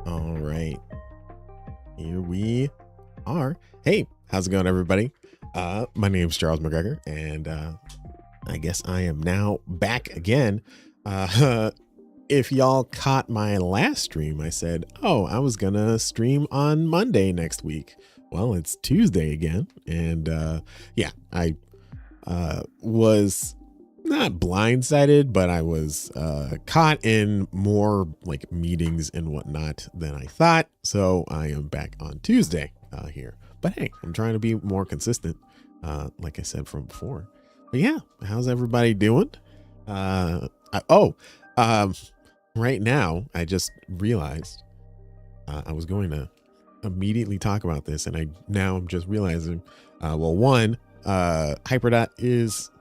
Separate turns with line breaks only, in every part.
All right, here we are. Hey, how's it going, everybody? My name's Charles McGregor, and I guess I am now back again. If y'all caught my last stream, I said, oh, I was gonna stream on Monday next week. Well, it's Tuesday again, and yeah, I was not blindsided, but I was caught in more like meetings and whatnot than I thought. So I am back on Tuesday here. But hey, I'm trying to be more consistent, like I said from before. But yeah, how's everybody doing? Right now, I just realized I was going to immediately talk about this, and I'm just realizing. One, Hyperdot is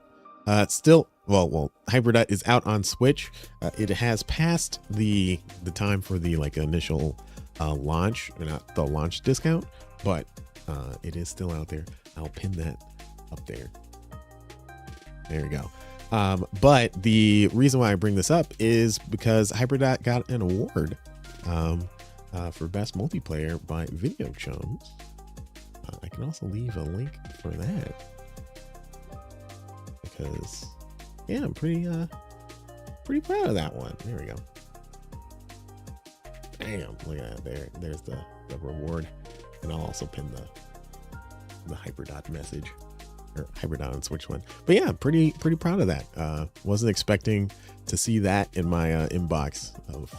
Hyperdot is out on Switch. It has passed the time for the like initial launch, or not the launch discount, but it is still out there. I'll pin that up there. There we go. But the reason why I bring this up is because Hyperdot got an award for best multiplayer by Video Chums. I can also leave a link for that because yeah, I'm pretty proud of that one. There we go. Damn, look at that. There's the reward, and I'll also pin the Hyperdot message, or Hyperdot on Switch one. But yeah, pretty proud of that. Wasn't expecting to see that in my inbox of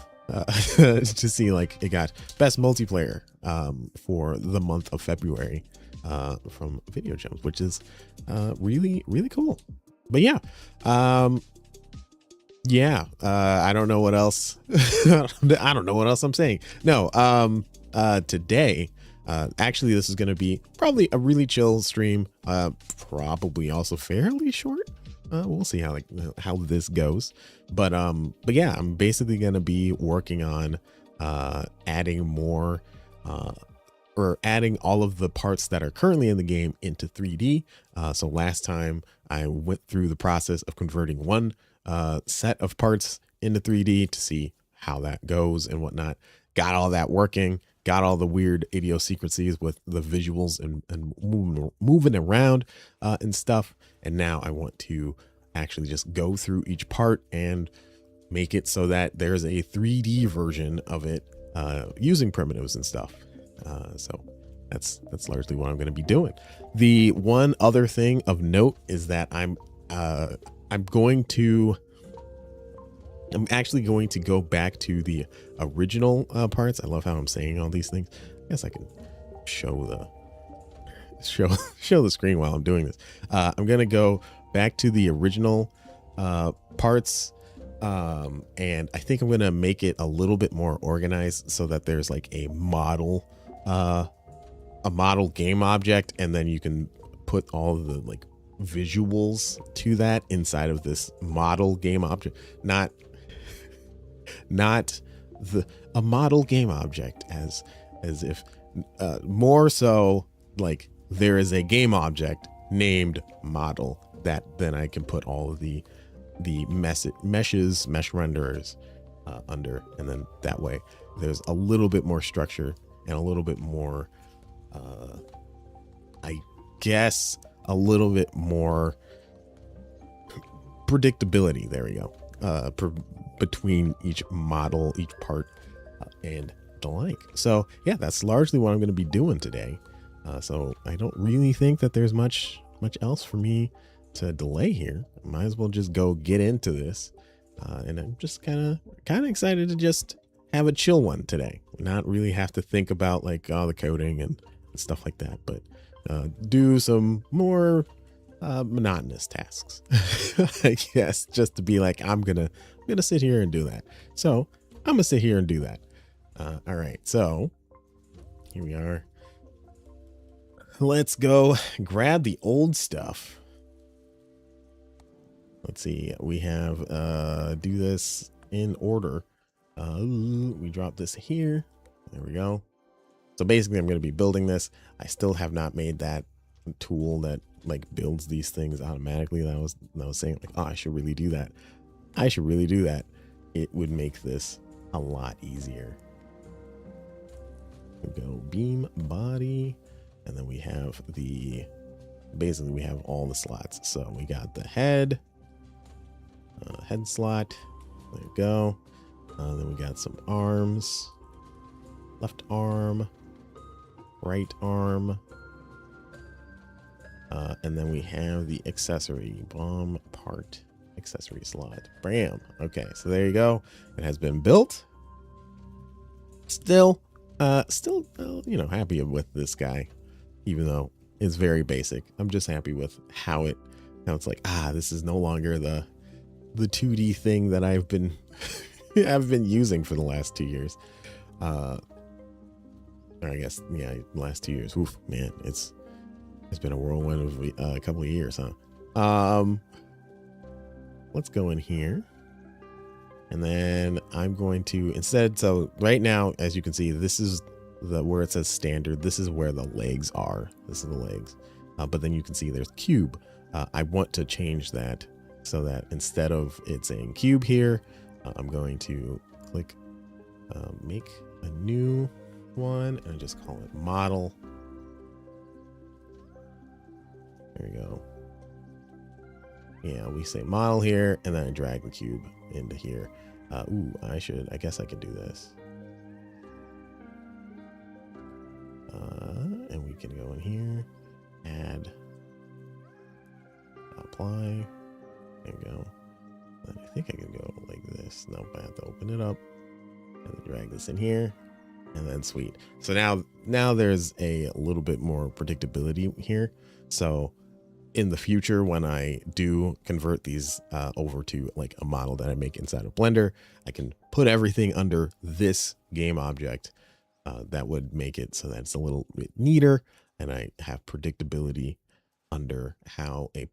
to see like it got best multiplayer for the month of February from Video Chums, which is really cool. But yeah, I don't know what else. I don't know what else I'm saying. No, today, actually, this is going to be probably a really chill stream. Probably also fairly short. We'll see how this goes. But yeah, I'm basically going to be working on adding more or adding all of the parts that are currently in the game into 3D. So last time I went through the process of converting one set of parts into 3D to see how that goes and whatnot. Got all that working, got all the weird idiosyncrasies with the visuals and moving around and stuff. And now I want to actually just go through each part and make it so that there's a 3D version of it using primitives and stuff. So that's largely what I'm going to be doing. The one other thing of note is that I'm actually going to go back to the original parts. I love how I'm saying all these things. I guess I can show the screen while I'm doing this. I'm going to go back to the original parts. And I think I'm going to make it a little bit more organized so that there's like a model game object, and then you can put all the like visuals to that inside of this model game object, not a model game object as if more so like there is a game object named model that then I can put all of the mesh renderers under, and then that way there's a little bit more structure and a little bit more I guess a little bit more predictability. There we go. Between each model, each part, and the like. So yeah, that's largely what I'm going to be doing today. So I don't really think that there's much else for me to delay here. Might as well just go get into this. And I'm just kind of excited to just have a chill one today. Not really have to think about like all the coding and stuff like that, but do some more monotonous tasks. I guess, just to be like, I'm gonna sit here and do that. So I'm gonna sit here and do that. All right, so here we are. Let's go grab the old stuff. Let's see, we have do this in order. We drop this here. There we go. So basically I'm going to be building this. I still have not made that tool that like builds these things automatically that I was saying like, oh, I should really do that. It would make this a lot easier. We go beam body, and then we have basically we have all the slots. So we got the head slot. There you go. Then we got some arms, left arm, right arm. And then we have the accessory bomb part accessory slot. Bam. Okay, so there you go. It has been built. Still, you know, happy with this guy, even though it's very basic. I'm just happy with how it's like, this is no longer the 2D thing that I've been using for the last 2 years. Or I guess, yeah, last 2 years. Oof, man, it's been a whirlwind of a couple of years, huh? Let's go in here. And then I'm going to instead, so right now, as you can see, this is where it says standard. This is where the legs are. This is the legs. But then you can see there's cube. I want to change that so that instead of it saying cube here, I'm going to click make a new one and just call it model. There we go. Yeah, we say model here, and then I drag the cube into here. I guess I could do this. And we can go in here, add, apply, there we go. And I think I can go like this. Nope, I have to open it up and then drag this in here, and then sweet. So now there's a little bit more predictability here. So in the future, when I do convert these over to like a model that I make inside of Blender, I can put everything under this game object. That would make it so that it's a little bit neater, and I have predictability under how a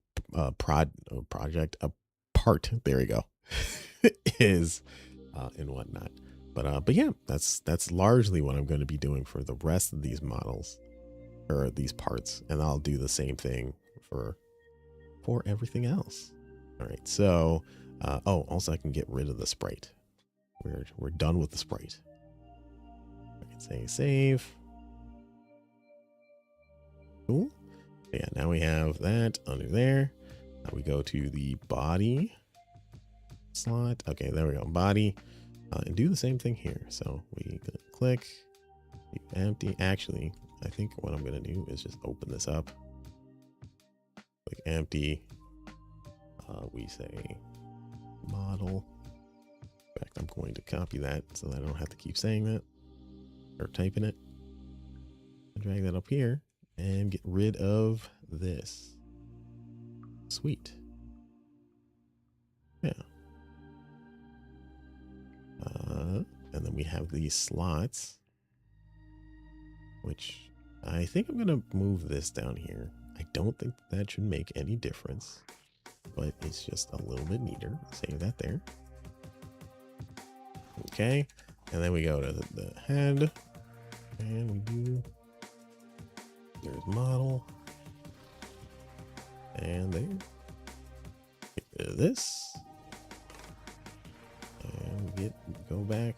part, there we go, is and whatnot. But yeah, that's largely what I'm going to be doing for the rest of these models, or these parts, and I'll do the same thing for everything else. All right, so also I can get rid of the sprite. We're done with the sprite. I can say save. Cool. Yeah, now we have that under there. Now we go to the body slot. Okay, there we go, body, and do the same thing here. So we click empty. Actually, I think what I'm gonna do is just open this up. Click empty. We say model. In fact, I'm going to copy that so that I don't have to keep saying that or typing it. Drag that up here and get rid of this. Sweet. Yeah. And then we have these slots, which I think I'm going to move this down here. I don't think that should make any difference, but it's just a little bit neater. Save that there. Okay. And then we go to the head, and we do, there's model, and there. Get rid of this, and go back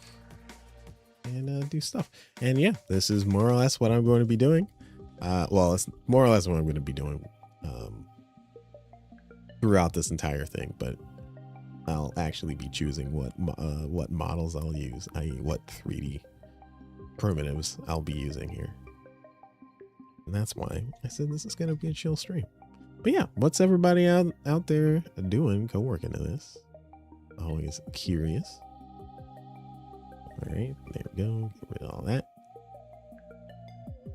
and do stuff. And yeah, this is more or less what I'm going to be doing. Well, it's more or less what I'm going to be doing throughout this entire thing, but I'll actually be choosing what models I'll use, i.e. what 3D primitives I'll be using here. And that's why I said this is going to be a chill stream. But yeah, what's everybody out there doing co-working in this? Always curious. All right, there we go. Get rid of all that.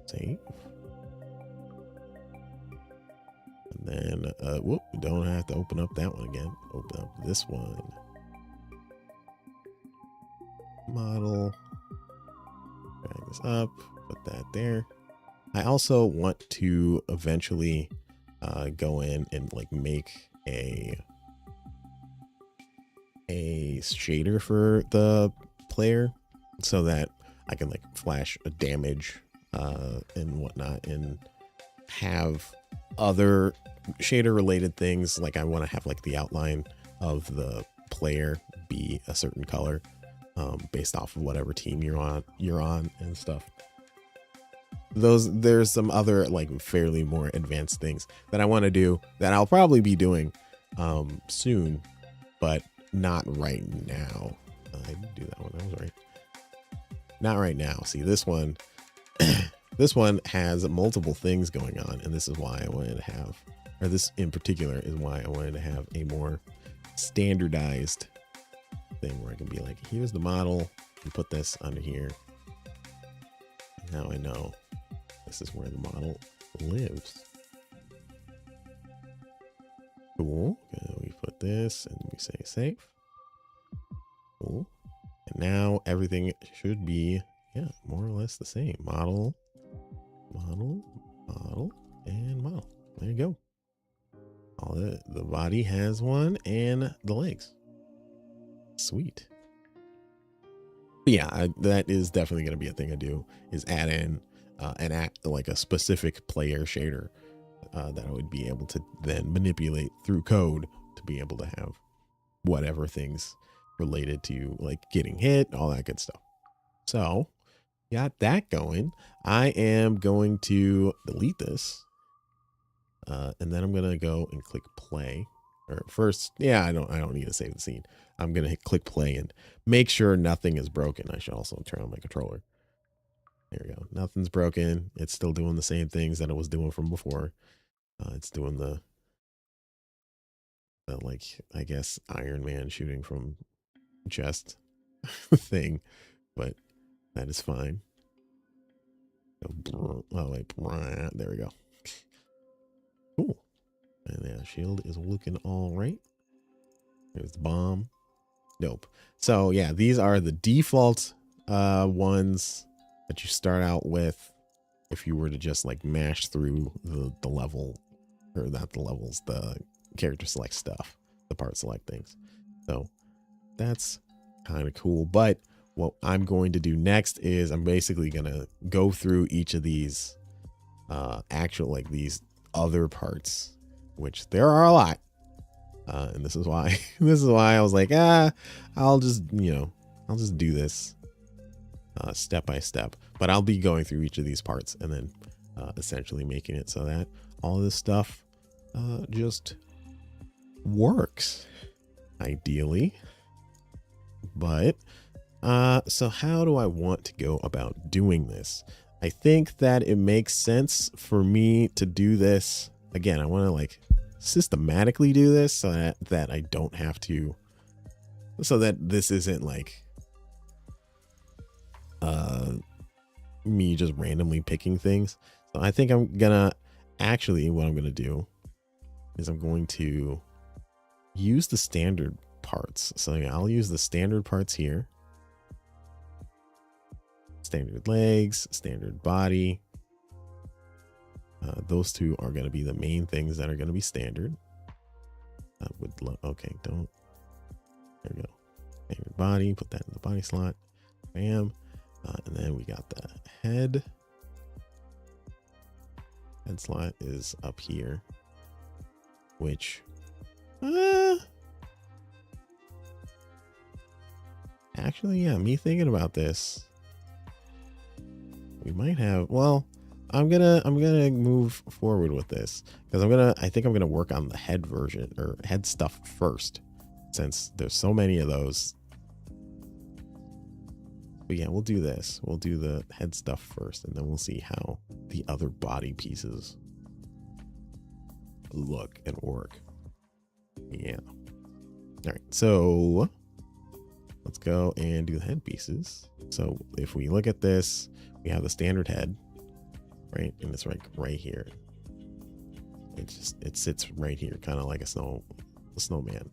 Save. And then, whoop, we don't have to open up that one again. Open up this one. Model. Drag this up, put that there. I also want to eventually go in and like make a shader for the player so that I can like flash a damage and whatnot, and have other shader related things. Like I want to have like the outline of the player be a certain color based off of whatever team you're on and stuff. there's some other like fairly more advanced things that I want to do that I'll probably be doing soon, but not right now. I didn't do that one. That was right. Not right now. See, this one, this one has multiple things going on, and this is why I wanted to have, or this in particular is why I wanted to have a more standardized thing where I can be like, here's the model, and put this under here. Now I know this is where the model lives. Cool. And we put this and we say save. Cool. And now everything should be, yeah, more or less the same. Model, model, model, and model. There you go. All the body has one and the legs. Sweet. But yeah, that is definitely going to be a thing I do, is add in like a specific player shader that I would be able to then manipulate through code to be able to have whatever things related to like getting hit, all that good stuff. So got that going. I am going to delete this and then I'm going to go and click play. Or first, yeah, I don't need to save the scene. I'm going to hit click play and make sure nothing is broken. I should also turn on my controller. There we go. Nothing's broken. It's still doing the same things that it was doing from before. It's doing the like, I guess, Iron Man shooting from chest thing, but that is fine. Oh, wait, there we go. Cool. And yeah, shield is looking all right. There's the bomb. Dope. So yeah, these are the default ones that you start out with if you were to just like mash through the level, or not the levels, the character select stuff, the part select things. So that's kind of cool. But what I'm going to do next is I'm basically going to go through each of these actual, like these other parts, which there are a lot. And this is why I was like, I'll just, I'll just do this step by step, but I'll be going through each of these parts and then essentially making it so that all of this stuff just works ideally. But so how do I want to go about doing this? I think that it makes sense for me to do this. Again, I want to like systematically do this so that I don't have to, so that this isn't like me just randomly picking things. So I think I'm gonna actually, what I'm gonna do is I'm going to use the standard parts. So I'll use the standard parts here. Standard legs, standard body. Those two are going to be the main things that are going to be standard. Okay, don't. There we go. Standard body, put that in the body slot. Bam. And then we got the head. Head slot is up here, which actually, yeah, me thinking about this, we might have, well, I'm gonna move forward with this because I think I'm gonna work on the head version or head stuff first, since there's so many of those. But yeah, we'll do this. We'll do the head stuff first, and then we'll see how the other body pieces look and work. Yeah. All right, so let's go and do the head pieces. So if we look at this, we have the standard head, right? And it's right here. It sits right here, kind of like a snowman.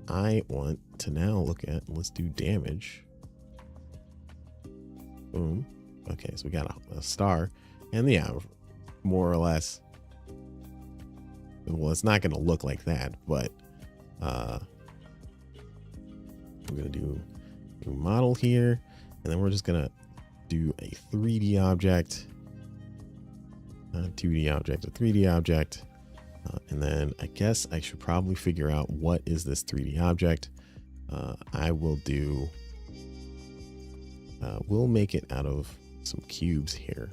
I want to now look at, let's do damage. Boom. Okay, so we got a star, and yeah, more or less. Well, it's not going to look like that, but we're going to do a model here, and then we're just going to do a 3D object, a 2D object, a 3D object. And then I guess I should probably figure out what is this 3D object. I will do, we'll make it out of some cubes here.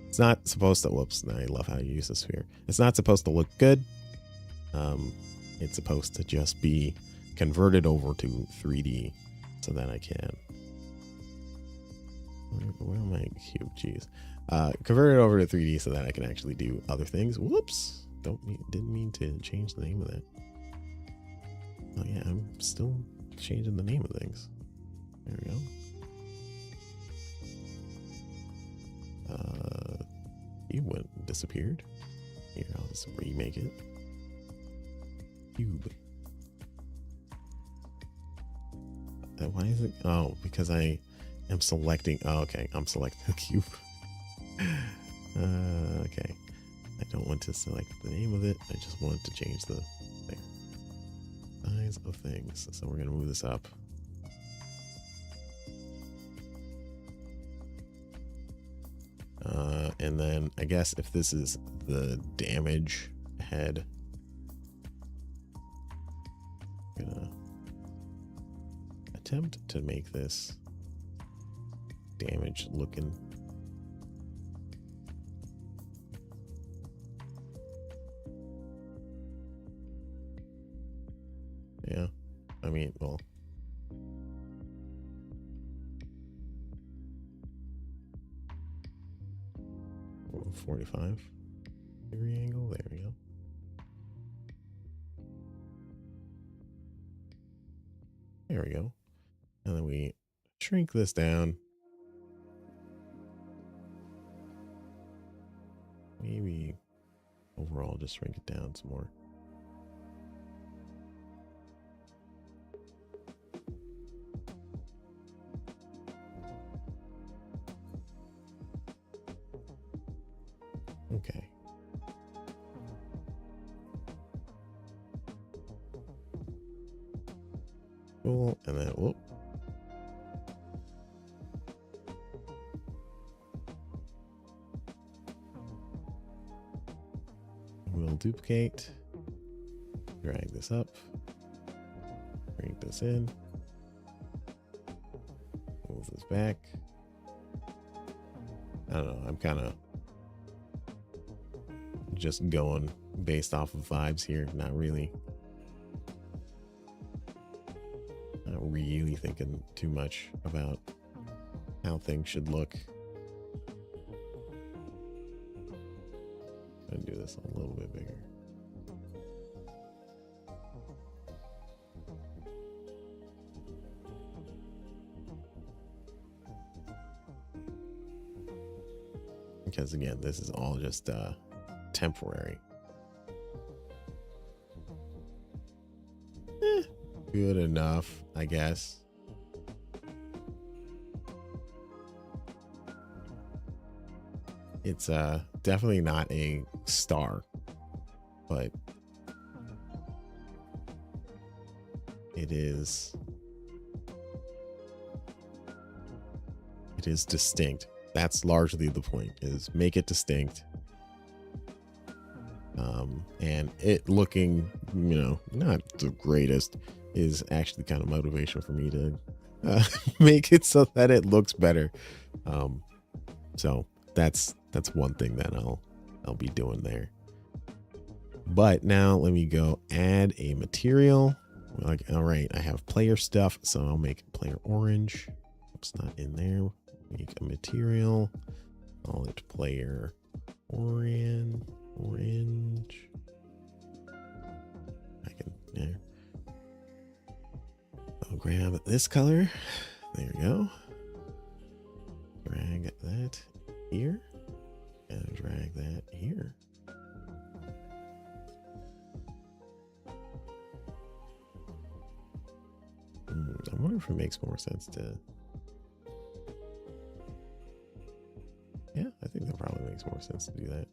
It's not supposed to, whoops, I love how you use the sphere. It's not supposed to look good. It's supposed to just be converted over to 3D so that I can, where am I cube? Jeez. Convert it over to 3D so that I can actually do other things. Whoops. Didn't mean to change the name of that. Oh yeah, I'm still changing the name of things. There we go. Cube went disappeared. Here, I'll just remake it. Cube. Why is it? Oh, because I am selecting. Oh, okay, I'm selecting the cube. Okay, I don't want to select the name of it. I just want to change the size of things. So we're gonna move this up. And then I guess if this is the damage head, I'm gonna attempt to make this damage looking. Yeah, I mean, well, 45-degree angle. There we go. There we go. And then we shrink this down. Maybe overall just shrink it down some more. Okay. Cool. And then, whoop. We'll duplicate, drag this up, bring this in, move this back. I don't know. I'm kind of just going based off of vibes here. Not really thinking too much about how things should look. I'm gonna do this a little bit bigger. Because again, this is all just temporary. Good enough, I guess. It's definitely not a star, but it is distinct. That's largely the point, is make it distinct. And it looking, you know, not the greatest is actually kind of motivation for me to make it so that it looks better. So that's one thing that I'll be doing there. But now let me go add a material. Like, all right, I have player stuff, so I'll make player orange. It's not in there. Make a material. Call it player orange. I can, yeah. I'll grab this color. There we go. Drag that here and drag that here. I wonder if it makes more sense to. Yeah, I think that probably makes more sense to do that.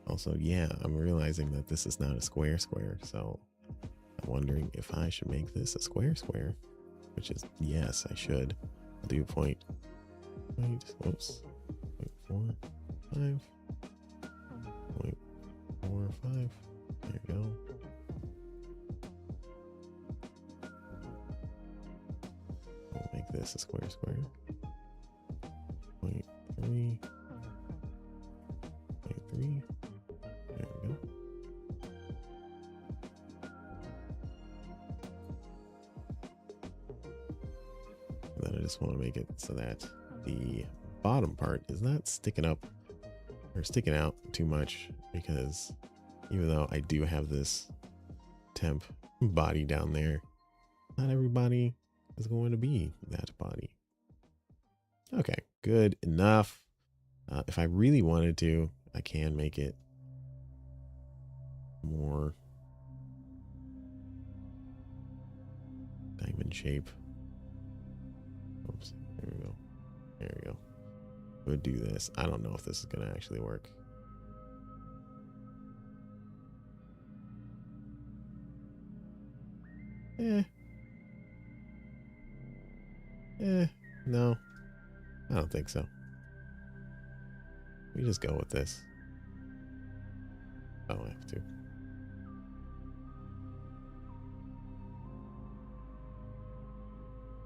Also, yeah, I'm realizing that this is not a square, so I'm wondering if I should make this a square, which is, yes, I should. I'll do point. Whoops. 0.45. 0.45. There you go. We'll make this a square. 0.3. 0.3. There we go. And then I just want to make it so that the bottom part is not sticking up or sticking out too much, because even though I do have this temp body down there, not everybody is going to be that body. Okay, good enough. If I really wanted to, I can make it more diamond shape. Oops, there we go. There we go. We'll do this. I don't know if this is going to actually work. No, I don't think so. We just go with this. I don't have to.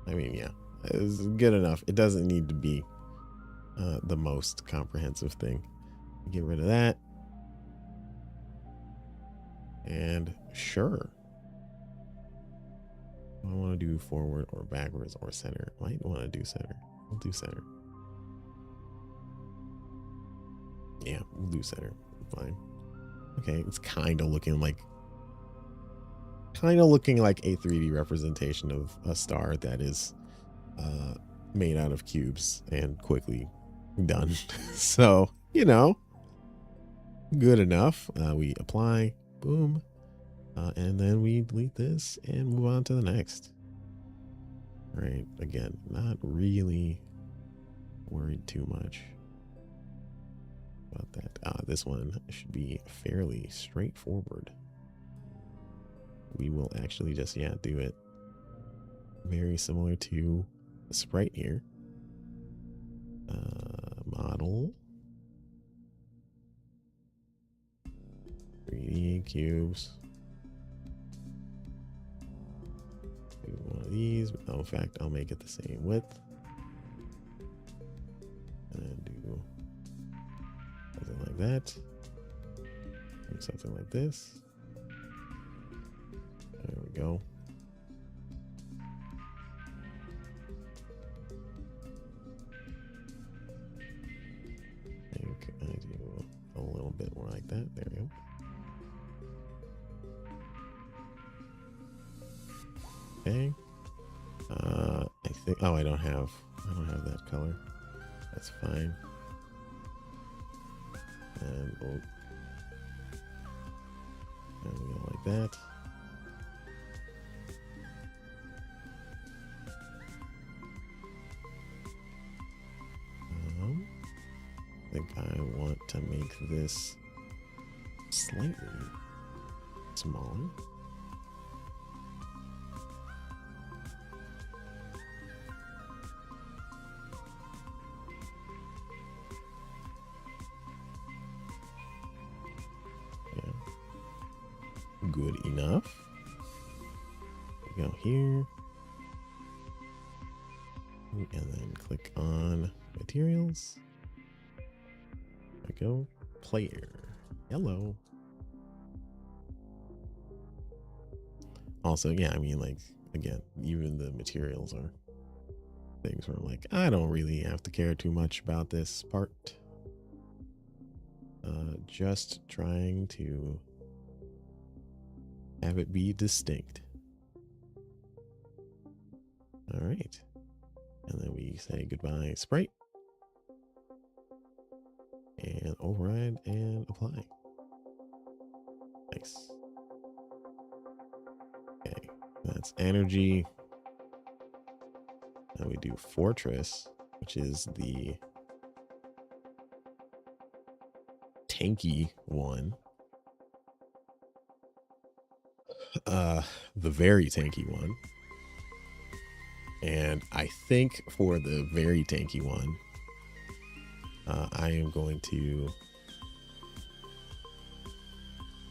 I mean, yeah, it's good enough. It doesn't need to be the most comprehensive thing. Get rid of that. And sure. I want to do forward or backwards or center. I might want to do center. We'll do center. Yeah, we'll do center. Fine. Okay, it's kind of looking like a 3D representation of a star that is made out of cubes and quickly done. So, you know, good enough. We apply, boom, and then we delete this and move on to the next. All right, again, not really worried too much about that. This one should be fairly straightforward. We will actually just, yeah, do it very similar to the sprite here. Model 3D cubes. Do one of these. Oh, in fact, I'll make it the same width. And do something like that. And something like this. There we go. I do a little bit more like that. There we go. Okay. I think. Oh, I don't have that color. That's fine. And we'll, there we go, like that. I think I want to make this slightly smaller. Yeah. Good enough. We go here. And then click on materials. There we go. Player. Hello. Also, yeah, I mean, like, again, even the materials are things where I'm like, I don't really have to care too much about this part. Just trying to have it be distinct. All right. And then we say goodbye, sprite. And override and apply. Nice. Okay, that's energy. Now we do fortress, which is the tanky one. The very tanky one. And I think for the very tanky one, I am going to,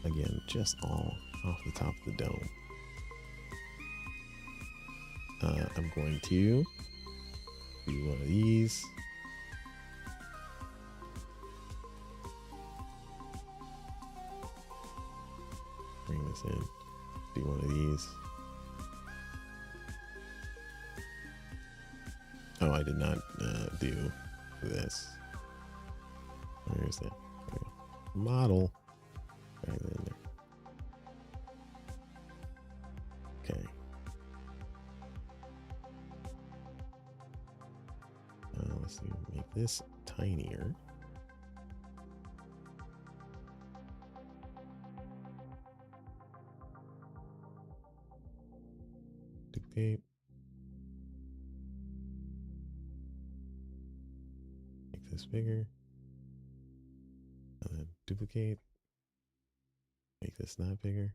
again, just all off the top of the dome. I'm going to do one of these. Bring this in. Do one of these. Oh, I did not do this. Where's that? Model. Right in there. Okay. Let's see. Make this tinier. Duplicate. Make this bigger. And then duplicate. Make this not bigger.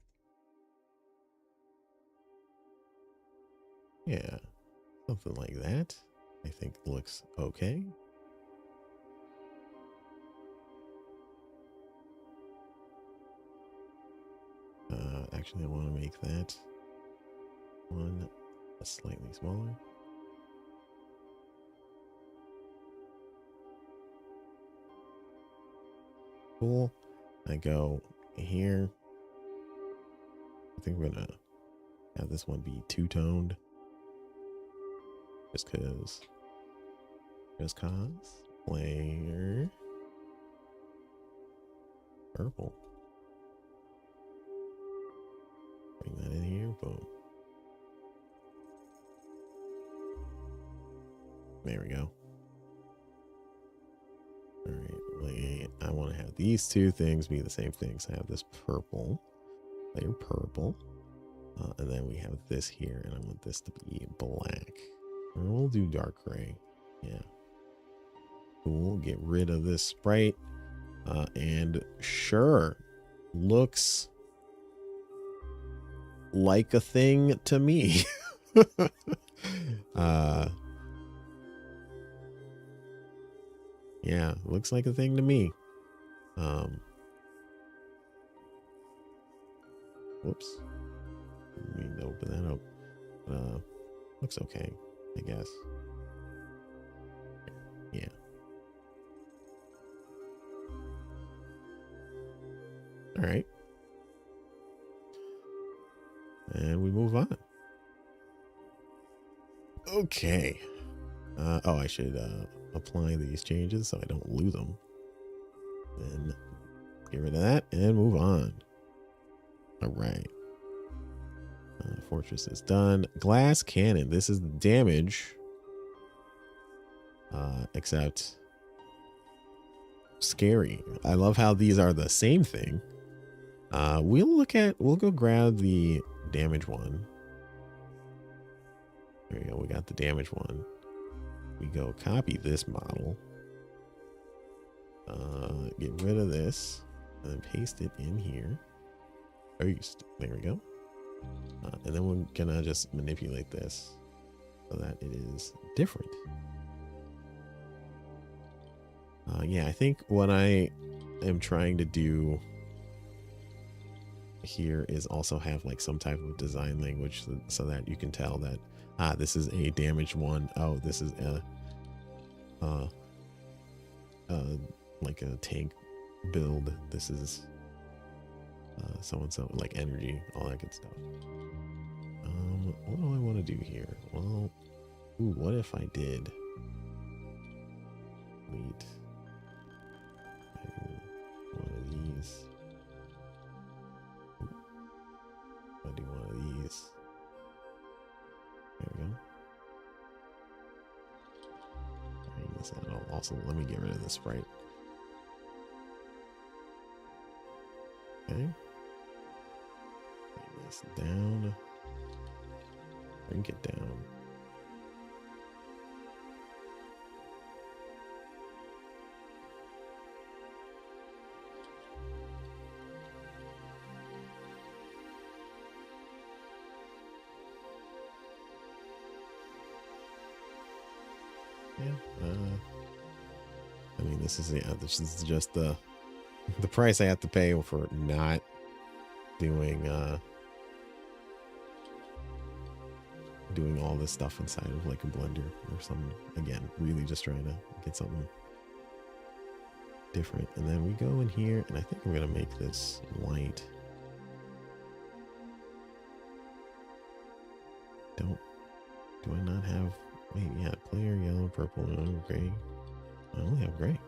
Yeah, something like that. I think looks okay. Actually, I want to make that one slightly smaller. Cool. I go here. I think we're gonna have this one be two-toned. Just cause. Player. Purple. Bring that in here. Boom. There we go. All right. I want to have these two things be the same thing. So I have this purple. Layer purple. And then we have this here. And I want this to be black. Or we'll do dark gray. Yeah. Cool. Get rid of this sprite. And sure. Looks like a thing to me. Yeah, looks like a thing to me. Whoops. We need to open that up. Looks okay, I guess. Yeah. All right. And we move on. Okay. Oh, I should apply these changes so I don't lose them. Then get rid of that and move on. All right. Fortress is done. Glass cannon. This is the damage. Except scary. I love how these are the same thing. We'll go grab the damage one. There we go. We got the damage one. We go copy this model. Get rid of this and then paste it in here. Paste. There we go. And then we're gonna just manipulate this so that it is different. Yeah, I think what I am trying to do here is also have like some type of design language so that you can tell that this is a damaged one. Oh, this is like a tank build. This is so and so, like energy, all that good stuff. What do I want to do here? Well, ooh, what if I did wait, one of these. I'll do one of these. There we go. Oh, also, let me get rid of this sprite. Okay. Bring this down. Bring it down. Yeah. I mean, this is just the price I have to pay for not doing doing all this stuff inside of like a blender or something. Again, really just trying to get something different. And then we go in here, and I think I'm gonna make this white. Do I not have? Wait, yeah, clear, yellow, purple, and gray. I only have gray.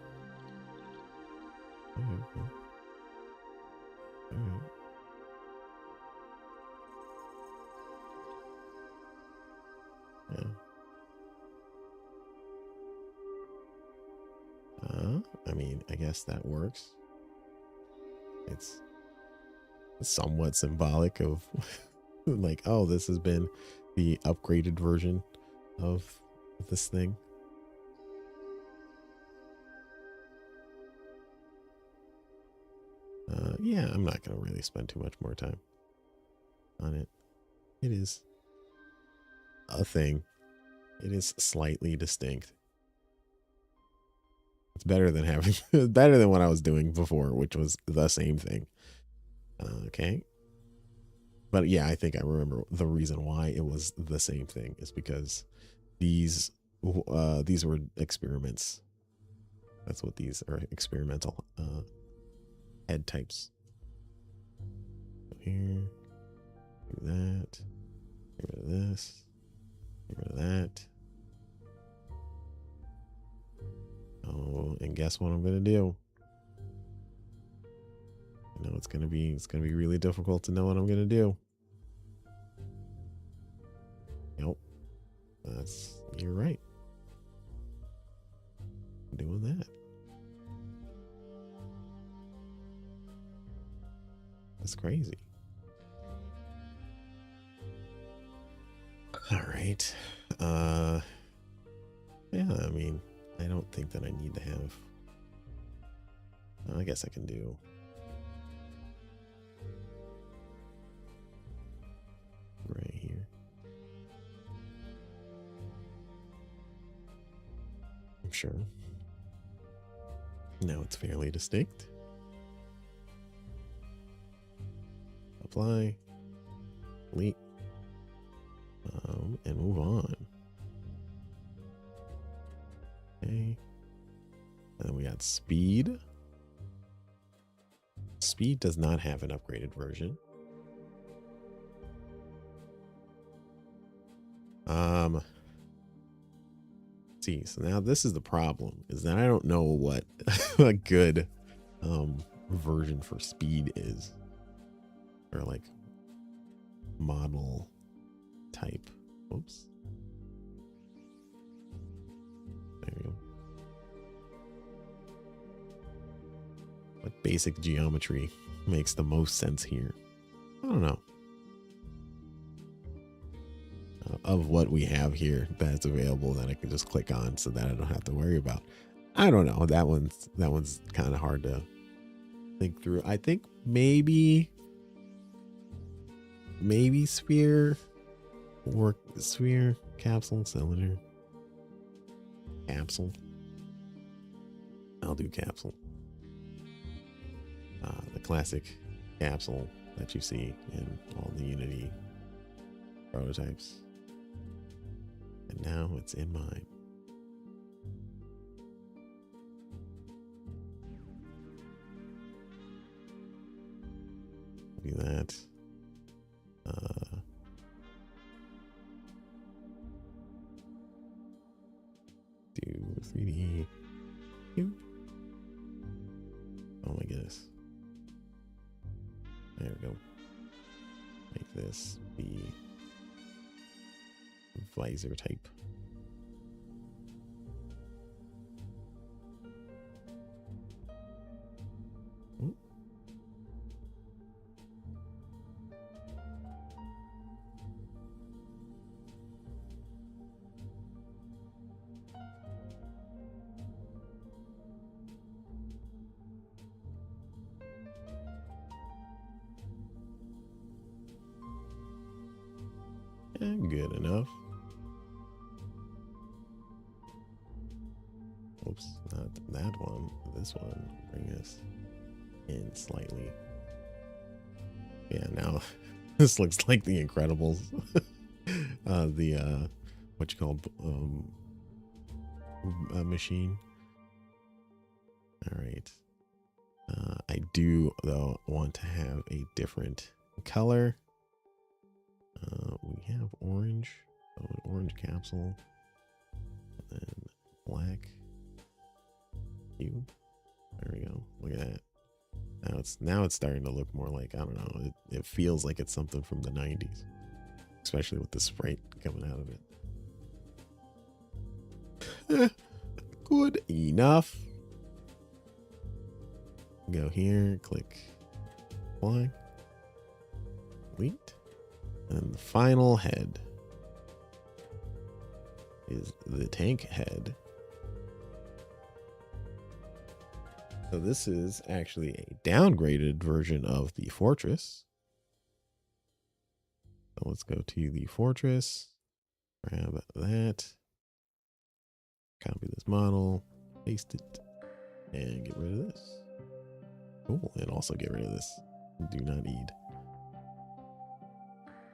Okay, cool. All right. Yeah. I mean, I guess that works. It's somewhat symbolic of like, oh, this has been the upgraded version of this thing. Yeah, I'm not going to really spend too much more time on it. It is a thing. It is slightly distinct. It's better than having, better than what I was doing before, which was the same thing. Okay. But yeah, I think I remember the reason why it was the same thing is because these were experiments. That's what these are, experimental head types. Here, do that, get rid of this, get rid of that. Oh, and guess what I'm gonna do? I know it's gonna be really difficult to know what I'm gonna do. Yep, you're right. I'm doing that. That's crazy. All right. Yeah, I mean, I don't think that I need to have. I guess I can do. Right here. I'm sure. Now it's fairly distinct. Apply. Delete. And move on. Okay. And then we got speed. Speed does not have an upgraded version. See, so now this is the problem, is that I don't know what a good version for speed is, or like model type. Oops. There you go. What basic geometry makes the most sense here? I don't know. Of what we have here that's available that I can just click on so that I don't have to worry about. I don't know. That one's kind of hard to think through. I think maybe sphere or sphere, capsule, cylinder, capsule. I'll do capsule. The classic capsule that you see in all the Unity prototypes. And now it's in mine. Do that. Do 3D. Oh my goodness. There we go. Make this be visor type. Ooh. And good enough. Whoops, not that one. This one. Bring this in slightly. Yeah, now this looks like the Incredibles. What you call machine. All right. I do though want to have a different color. We have orange, so an orange capsule, and then black hue. There we go. Look at that. Now it's starting to look more like, I don't know. It feels like it's something from the 90s, especially with the sprite coming out of it. Good enough. Go here, click apply, delete, and the final head is the tank head. So this is actually a downgraded version of the Fortress. So let's go to the Fortress, grab that, copy this model, paste it, and get rid of this. Cool, and also get rid of this. Do not need.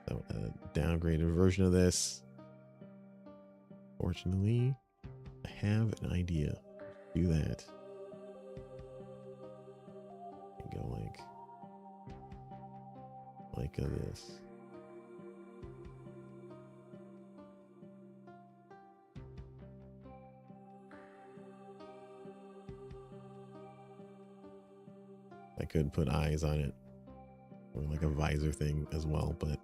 So a downgraded version of this. Fortunately, I have an idea. Do that. And go like this. I could put eyes on it, or like a visor thing as well, but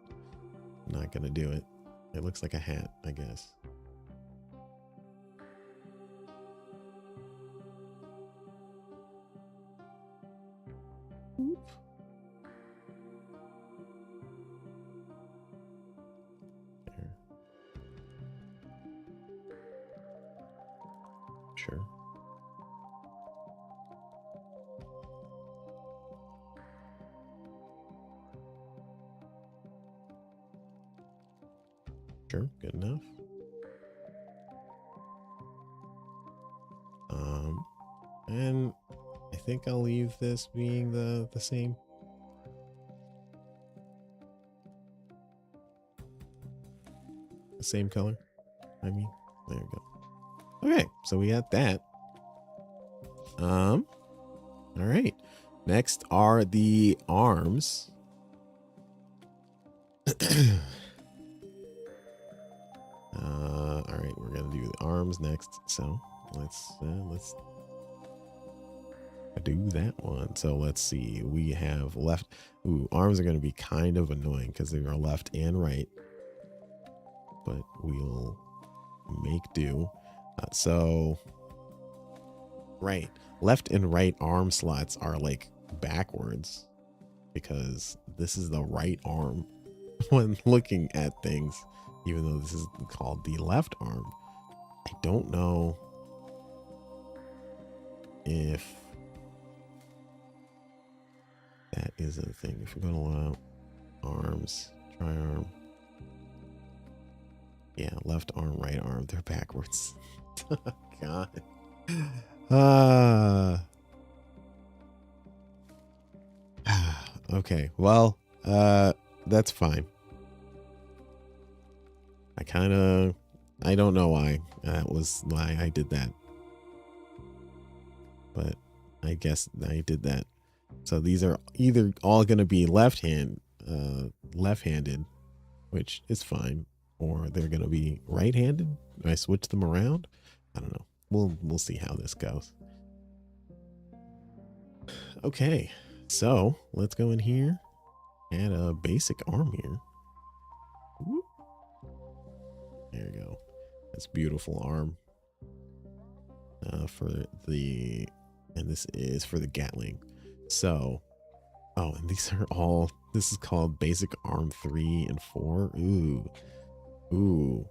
I'm not gonna do it. It looks like a hat, I guess. Oop. There. Sure. Sure, good enough. And I think I'll leave this being the same. The same color. I mean, there you go. Okay, so we got that. All right. Next are the arms. All right, we're gonna do the arms next. So let's do that one. So let's see. We have left. Ooh, arms are gonna be kind of annoying because they are left and right, but we'll make do. So right, left and right arm slots are like backwards because this is the right arm when looking at things, even though this is called the left arm. I don't know if that is a thing. If we're gonna allow arms, try arm. Yeah, left arm, right arm, they're backwards. God. Okay, well, that's fine. I don't know why that was why I did that, but I guess I did that. So these are either all going to be left-handed, which is fine, or they're going to be right-handed. Do I switch them around? I don't know. We'll see how this goes. Okay, so let's go in here, add a basic arm here. Whoop. There you go. That's beautiful arm. And this is for the Gatling. So, oh, and these are all, this is called basic arm 3 and 4. Ooh. You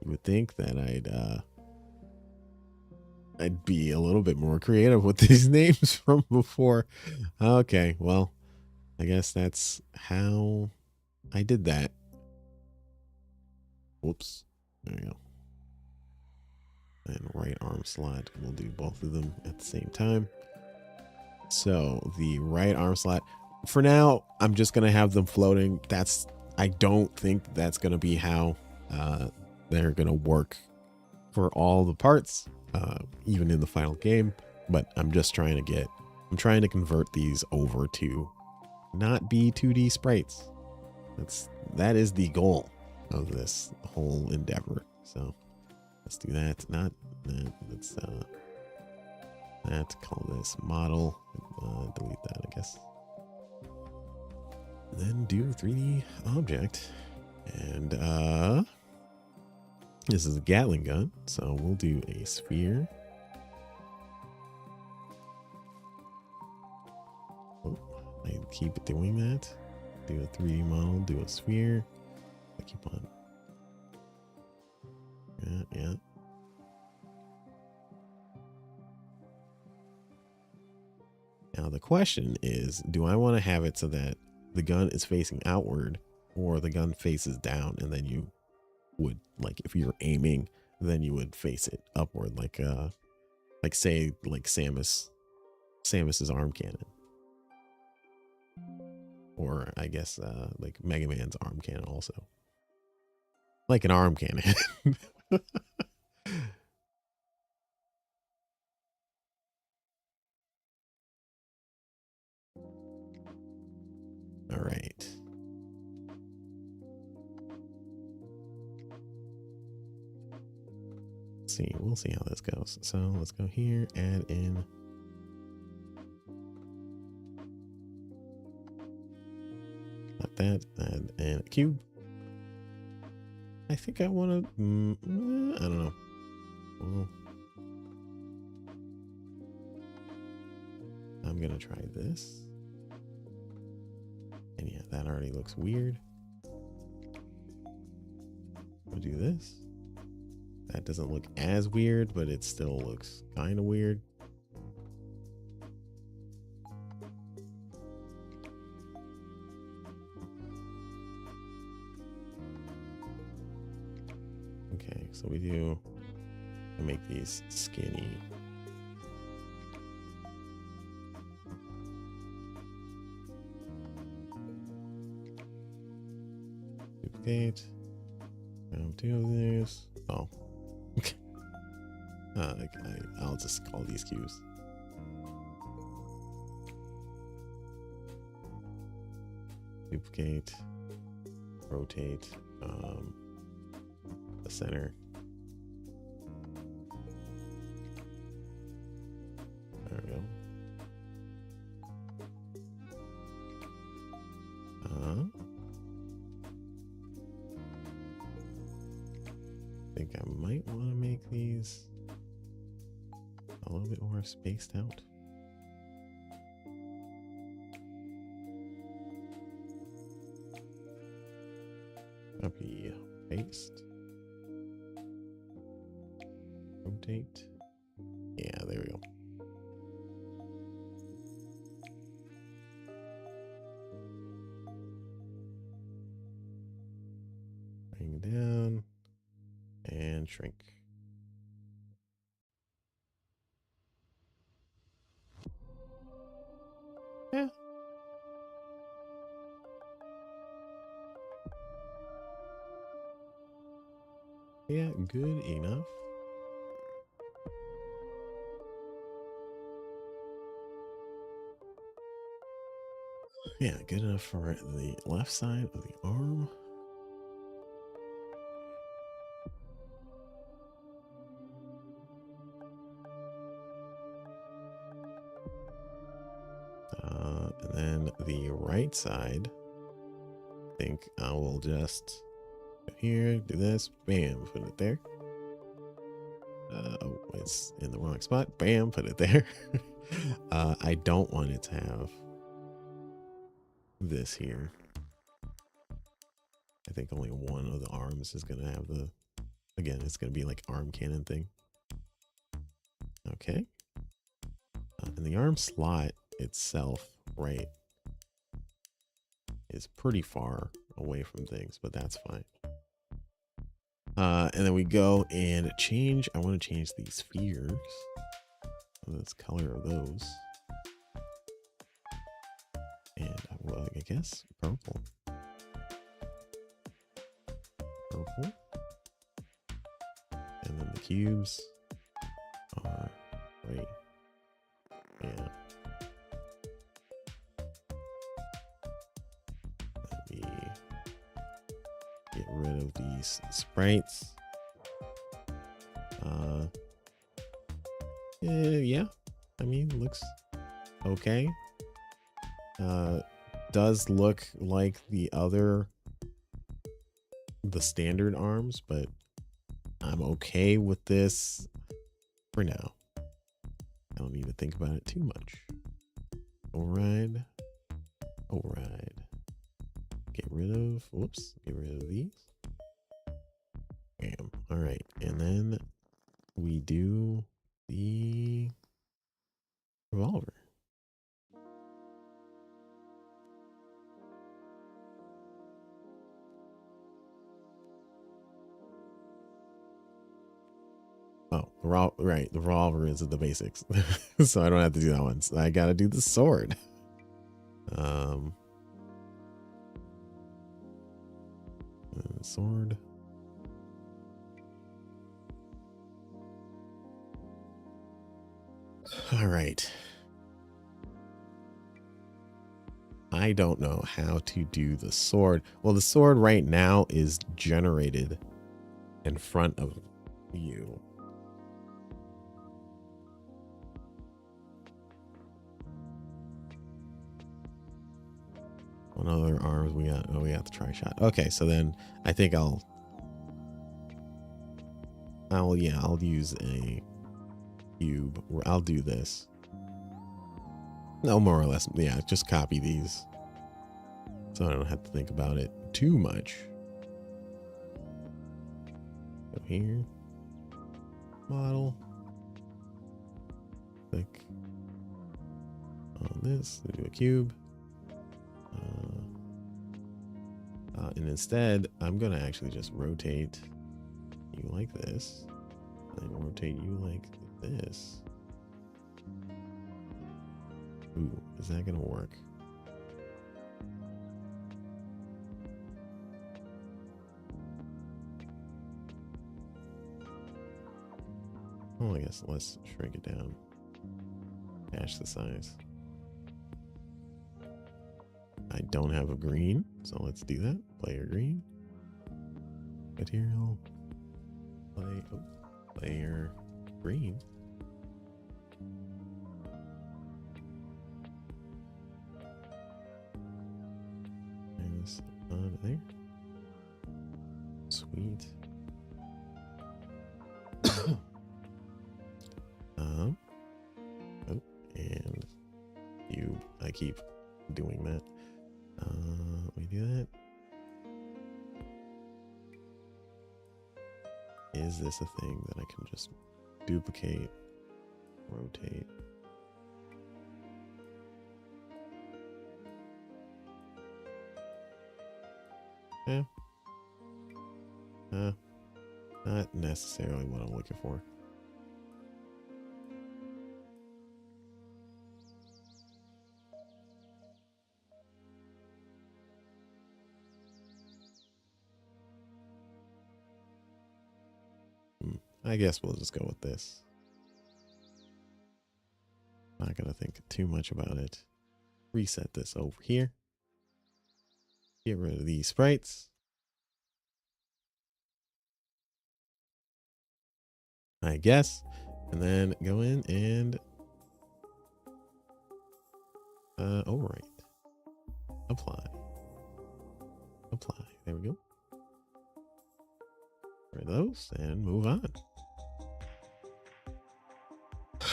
would think that I'd be a little bit more creative with these names from before. Okay, well, I guess that's how I did that. Whoops. There we go. and right arm slot. We'll do both of them at the same time. So the right arm slot, for now, I'm just going to have them floating. I don't think that's going to be how they're going to work for all the parts, even in the final game. But I'm trying to convert these over to not be 2D sprites. That is the goal of this whole endeavor. So let's do that. Not that. Let's call this model. Delete that, I guess. Then do 3D object, and this is a Gatling gun, so we'll do a sphere. Oh, I keep doing that. Do a 3D model, do a sphere. I keep on. Yeah. Now the question is, do I want to have it so that the gun is facing outward, or the gun faces down, and then you would, like, if you're aiming, then you would face it upward, like say like Samus's arm cannon, or I guess like Mega Man's arm cannon, also like an arm cannon. All right. We'll see how this goes. So let's go here, add in not that, add in a cube. I think I want to, I don't know. Well, I'm gonna try this, and yeah, that already looks weird. I'll do this. That doesn't look as weird, but it still looks kind of weird. Okay, so we do make these skinny. Duplicate. Two of these. Oh. I'll just call these cubes. Duplicate, rotate the center. There we go. I think I might want to make these a little bit more spaced out. Copy, paste, rotate. Yeah, there we go. Bring down and shrink. Yeah. Yeah, good enough. Yeah, good enough for the left side of the arm. And then the right side, I think I will just go here, do this, bam, put it there. Oh, it's in the wrong spot. Bam, put it there. I don't want it to have this here. I think only one of the arms is going to have the, again, it's going to be like arm cannon thing. Okay. And the arm slot itself, right, is pretty far away from things, but that's fine. And then we go and change. I want to change these spheres. Let's color of those. And well, I guess purple. Purple. And then the cubes are right. Yeah. Let me get rid of these sprites. Yeah. I mean, looks okay. Does look like the standard arms, but I'm okay with this for now. I don't need to think about it too much. Override. Get rid of these. Bam. All right. And then we do the revolver. Oh, right. The revolver is the basics. So I don't have to do that one. So I got to do the sword. Sword. All right. I don't know how to do the sword. Well, the sword right now is generated in front of you. What other arms we got? Oh, we got the tri-shot. Okay, so then I think I'll use a cube. I'll do this. No, more or less. Yeah, just copy these. So I don't have to think about it too much. Go here. Model. Click on this to do a cube. And instead, I'm going to actually just rotate you like this. And rotate you like this. Ooh, is that going to work? Oh, I guess let's shrink it down. Cache the size. I don't have a green, so let's do that. Player green. Material. Player green. Minus on there. Sweet. Oh, and you. I keep doing that. We do that. Is this a thing that I can just duplicate, rotate? Yeah. Not necessarily what I'm looking for. I guess we'll just go with this. Not gonna think too much about it. Reset this over here. Get rid of these sprites. I guess. And then go in and overwrite. Apply. There we go. Rid of those and move on.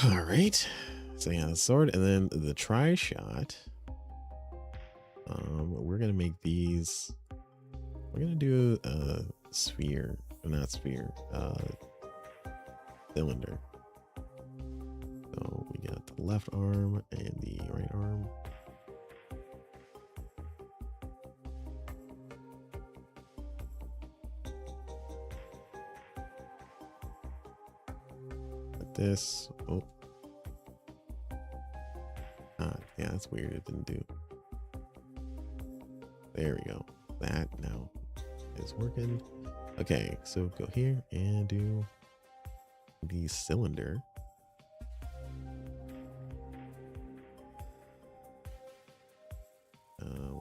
All right. So yeah, the sword and then the tri-shot. We're gonna make these. We're gonna do a sphere, not sphere. Cylinder. So we got the left arm and the right arm. this. Oh. Yeah, that's weird. It didn't do. There we go. That now is working. Okay, so go here and do the cylinder.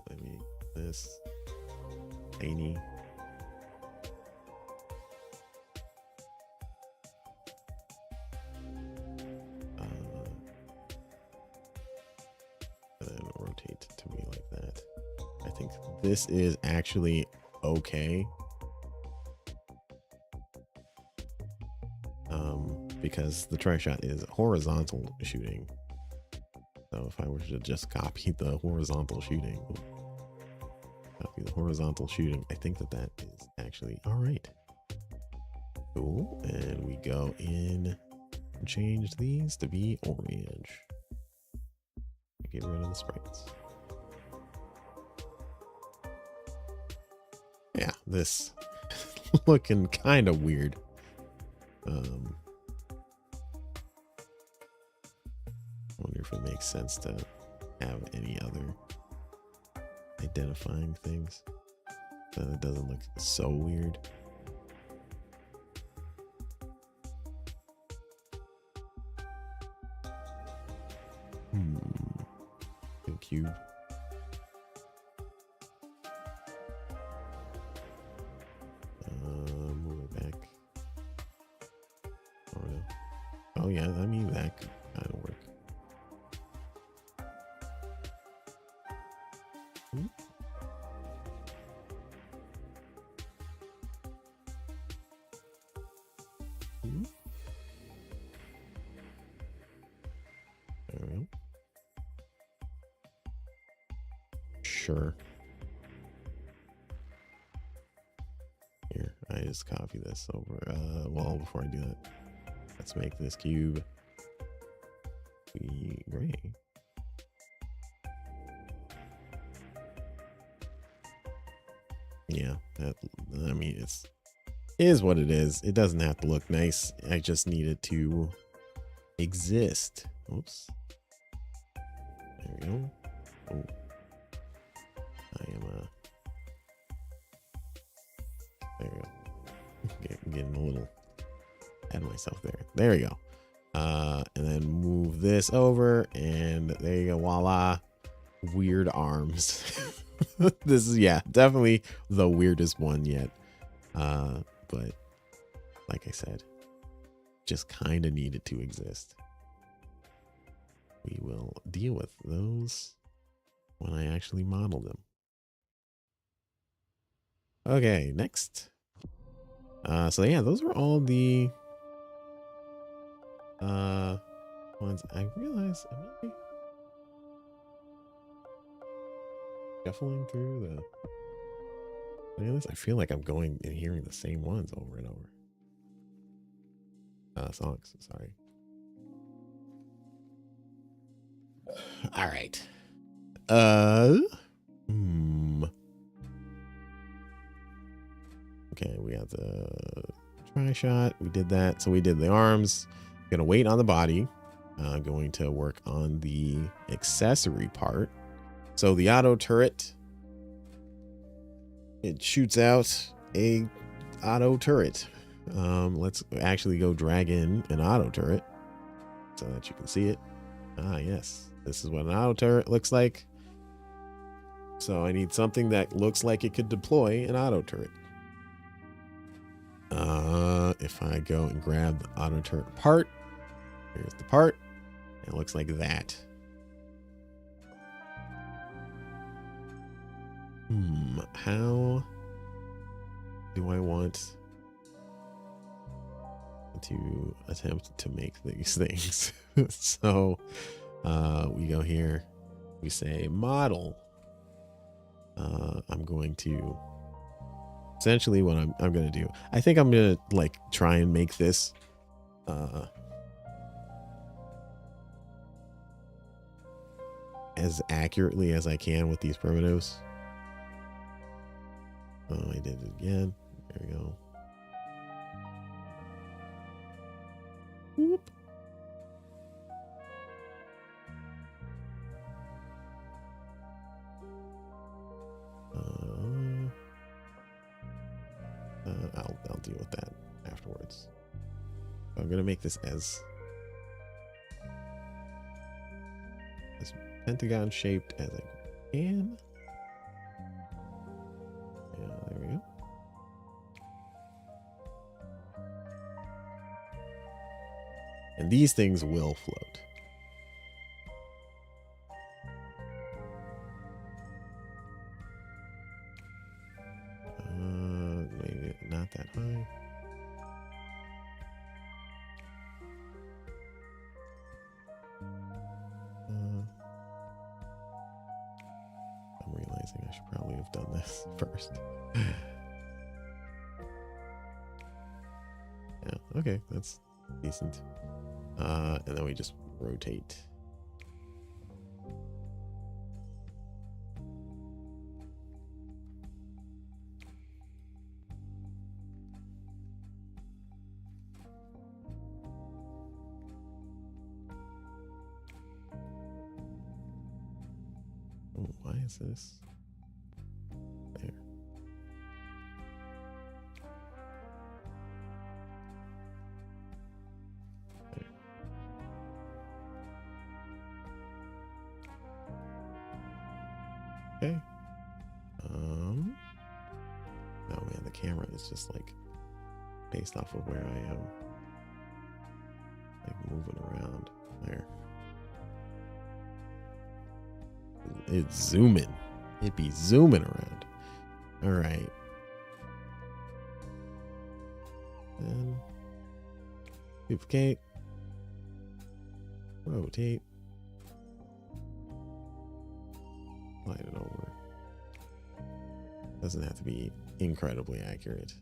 Let me this tiny. And then rotate to me like that. I think this is actually okay. Because the tri-shot is horizontal shooting. So if I were to just copy the horizontal shooting, I think that is actually all right. Cool. And we go in and change these to be orange. Get rid of the sprites. Yeah, this looking kind of weird. Wonder if it makes sense to have any other identifying things so it doesn't look so weird. Cube. Move it back. Oh yeah, I mean that could kind of work. There we go. Sure. Here, I just copy this over. Well, before I do that, let's make this cube be gray. Yeah, that, I mean, it is what it is. It doesn't have to look nice. I just need it to exist. Oops. There we go. Oh. I am there we go. Getting a little ahead of myself there. There we go. And then move this over, and there you go. Voila. Weird arms. This is, yeah, definitely the weirdest one yet. But like I said, just kind of needed to exist. We will deal with those when I actually model them. Okay, next. So yeah, those are all the ones. I realize, am I shuffling through the playlist? I feel like I'm going and hearing the same ones over and over. Songs, sorry. All right. Okay, we got the tri-shot. We did that. So we did the arms. Gonna wait on the body. Going to work on the accessory part. So the auto turret, it shoots out a auto turret. Let's actually go drag in an auto turret so that you can see it. Ah, yes. This is what an auto turret looks like. So I need something that looks like it could deploy an auto turret. If I go and grab the auto turret part, here's the part. It looks like that. How do I want to attempt to make these things? So we go here, we say model. I'm going to essentially what I'm going to do. I think I'm going to like try and make this as accurately as I can with these primitives. Oh, I did it again. There we go. Whoop. with that afterwards. I'm gonna make this as pentagon shaped as I can. Yeah, there we go. And these things will float. Maybe not that high. I'm realizing I should probably have done this first. Yeah, okay, that's decent. And then we just rotate. Oh, why is this? There. There. Okay. Oh man, the camera is just like based off of where I am, like moving around there. It's zooming. It'd be zooming around. All right. Then duplicate, rotate, slide it over. Doesn't have to be incredibly accurate.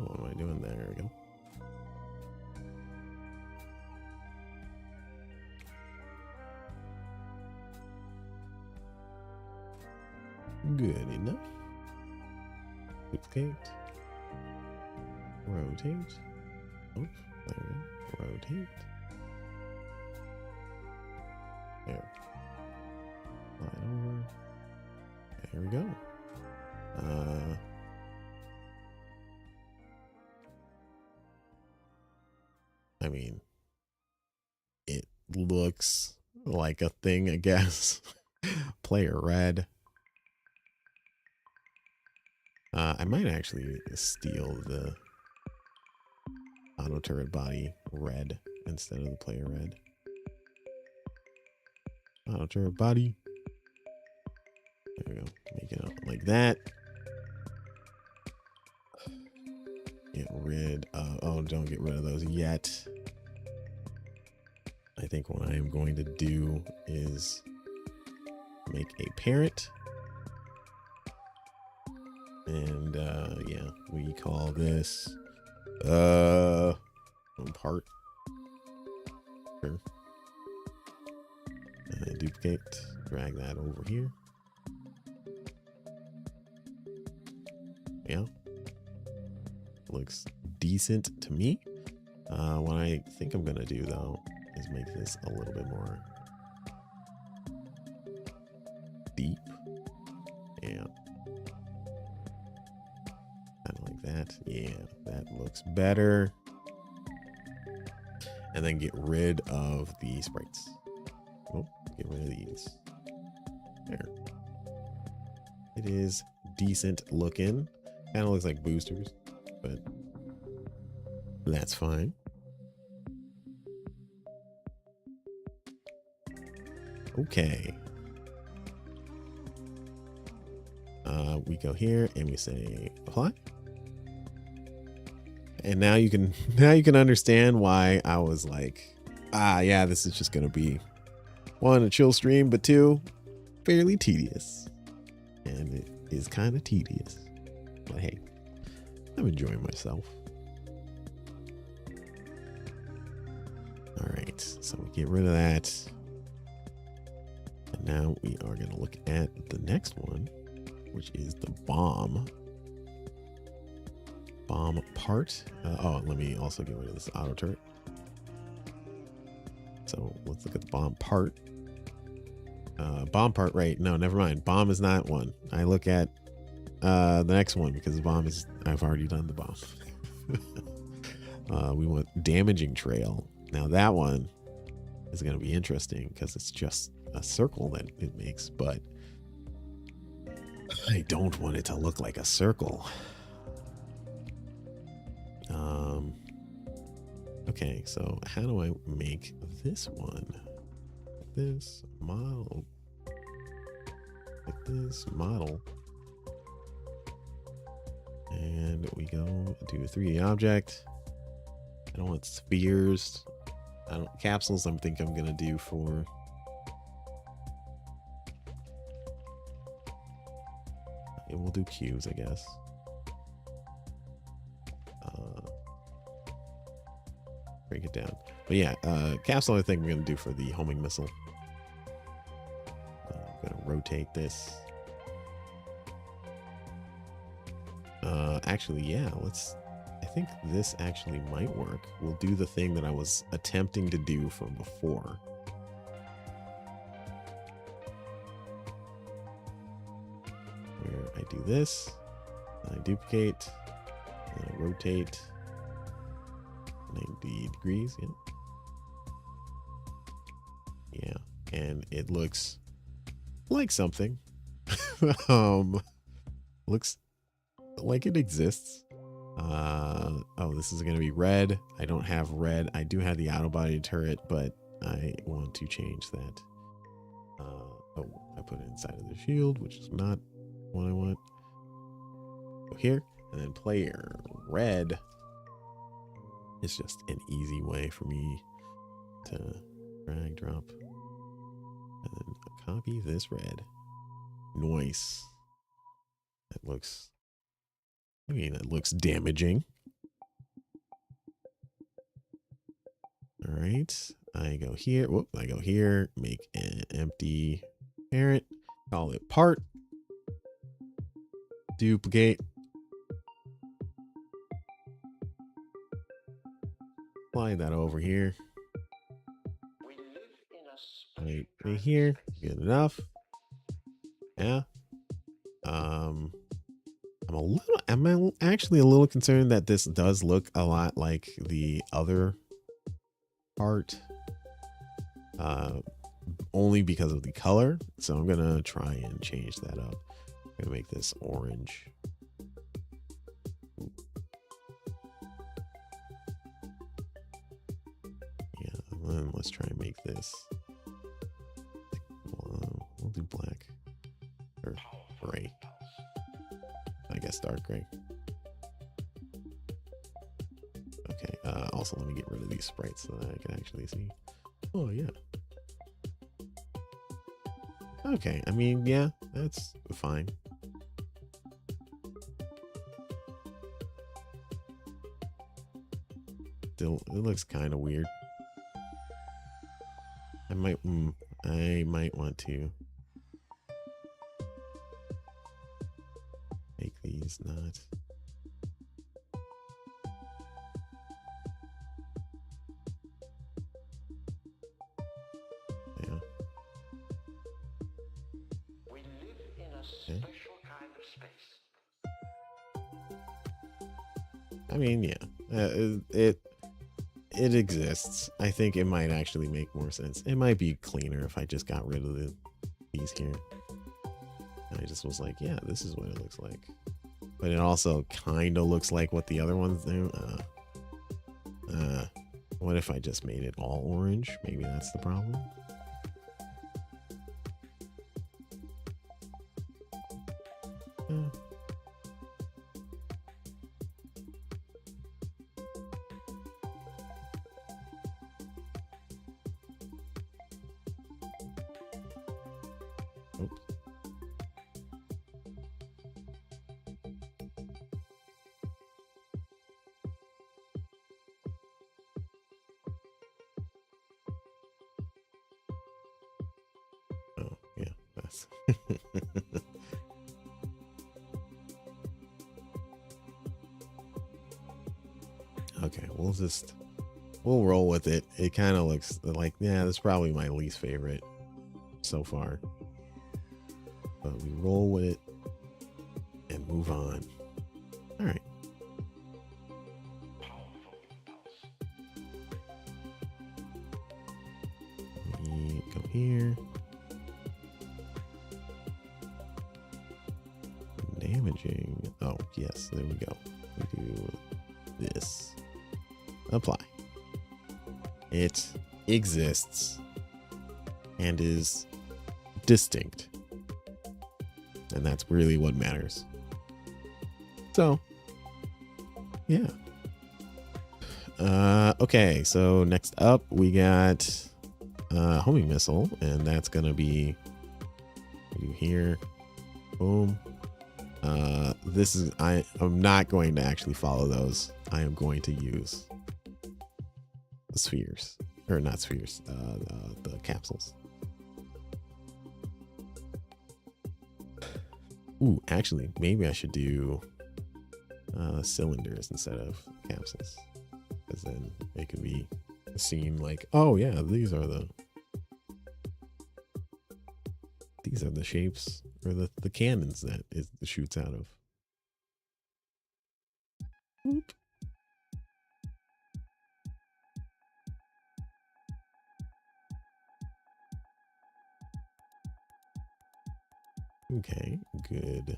What am I doing? There we go. Good enough. Duplicate. Rotate. Oops, there we go. Rotate. There. Slide over. There we go. I mean, it looks like a thing, I guess. Player red. I might actually steal the auto turret body red instead of the player red. Auto turret body. There we go. Make it up like that. Get rid of, oh, don't get rid of those yet. I think what I am going to do is make a parent. And yeah, we call this part. Sure. Duplicate, drag that over here. Yeah. Looks decent to me. What I think I'm gonna do though is make this a little bit more deep. Yeah. Kind of like that. Yeah, that looks better. And then get rid of the sprites. Oh, get rid of these. There. It is decent looking. Kind of looks like boosters, but that's fine. Okay. We go here and we say apply. And now you can understand why I was like, yeah, this is just gonna be one, a chill stream, but two, fairly tedious. And it is kind of tedious. But hey, I'm enjoying myself. All right, so we get rid of that. And now we are going to look at the next one, which is the bomb. bomb part. Oh, let me also get rid of this auto turret. So let's look at the bomb part. Bomb part, right? No, never mind. Bomb is not one. I look at the next one because the bomb is, I've already done the bomb. We want damaging trail. Now that one is going to be interesting because it's just a circle that it makes, but I don't want it to look like a circle. Okay, so how do I make this one? This model. Like this model. And we go do a 3D object. I don't want spheres. I don't capsules. I think I'm gonna do for and we'll do cubes, I guess. Break it down. But yeah, capsule I think we're gonna do for the homing missile. I'm gonna rotate this. Actually, yeah, I think this actually might work. We'll do the thing that I was attempting to do from before. Where I do this, I duplicate, and I rotate 90 degrees, yeah, and it looks like something. Looks like it exists. Oh, this is going to be red. I don't have red. I do have the auto body turret, but I want to change that. Oh, I put it inside of the shield, which is not what I want. Go here, and then player red. It's just an easy way for me to drag, drop, and then copy this red. Nice. That looks, I mean, it looks damaging. All right, I go here. Whoop, I go here, make an empty parent, call it part, duplicate, apply that over here. Right here, good enough. Yeah. I'm actually a little concerned that this does look a lot like the other part, only because of the color. So I'm gonna try and change that up. I'm gonna make this orange. Yeah, and let's try and make this. We'll do black or gray. I guess dark gray. Okay, also let me get rid of these sprites so that I can actually see. Oh yeah. Okay, I mean, yeah, that's fine. Still, it looks kind of weird. I might want to make these not. Yeah.
We live in a special kind of space.
I mean, yeah, it exists. I think it might actually make more sense. It might be cleaner if I just got rid of these here. And I just was like, yeah, this is what it looks like. But it also kind of looks like what the other ones do. What if I just made it all orange? Maybe that's the problem. Oops. Oh, yeah, that's we'll roll with it. It kind of looks like, yeah, that's probably my least favorite so far. But we roll with it and move on. All right. We go here. Damaging. Oh, yes, there we go. We do this. Apply. It exists and is distinct. And that's really what matters. So, yeah. Okay, so next up we got homing missile, and that's gonna be here. Boom. This is I'm not going to actually follow those. I am going to use the spheres, or not spheres, the capsules. Ooh, actually, maybe I should do cylinders instead of capsules, because then it could be seen like, oh yeah, these are the shapes, or the cannons that it shoots out of. Oop. Okay, good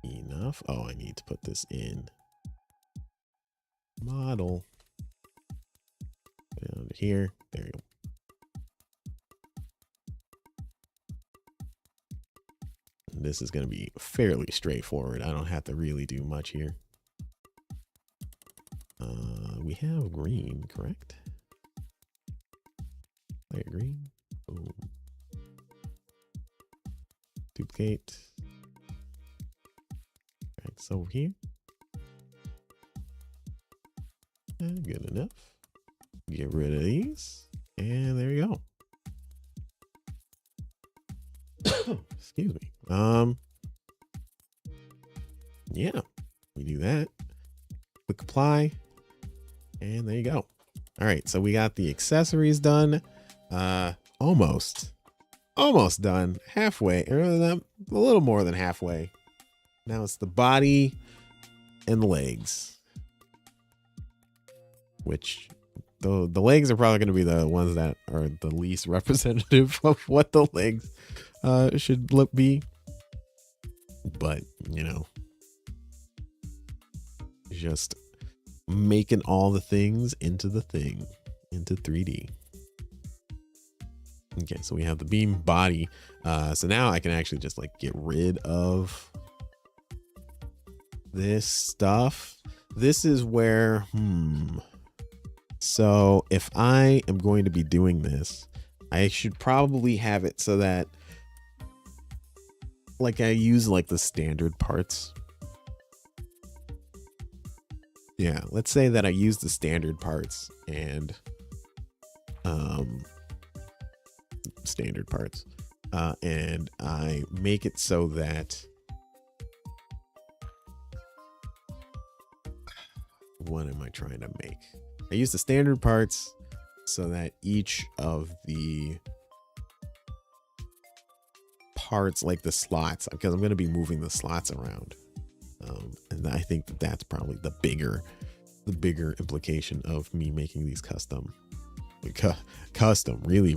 enough. Oh, I need to put this in model down here. There you go. This is going to be fairly straightforward. I don't have to really do much here. We have green, correct? Layer green. Boom. Duplicate. Right, so over here. And good enough. Get rid of these. And there you go. Excuse me. Yeah, we do that. Click apply. And there you go. All right, so we got the accessories done. Almost done. Halfway, or a little more than halfway. Now it's the body and the legs. Which the legs are probably going to be the ones that are the least representative of what the legs should be. But, you know, just making all the things into the thing, into 3D. Okay, so we have the beam body. So now I can actually just like get rid of this stuff. This is where, so if I am going to be doing this, I should probably have it so that like I use like the standard parts. Yeah, let's say that I use the standard parts and and I make it so that, what am I trying to make? I use the standard parts so that each of the parts, like the slots, because I'm going to be moving the slots around. And I think that that's probably the bigger implication of me making these custom, really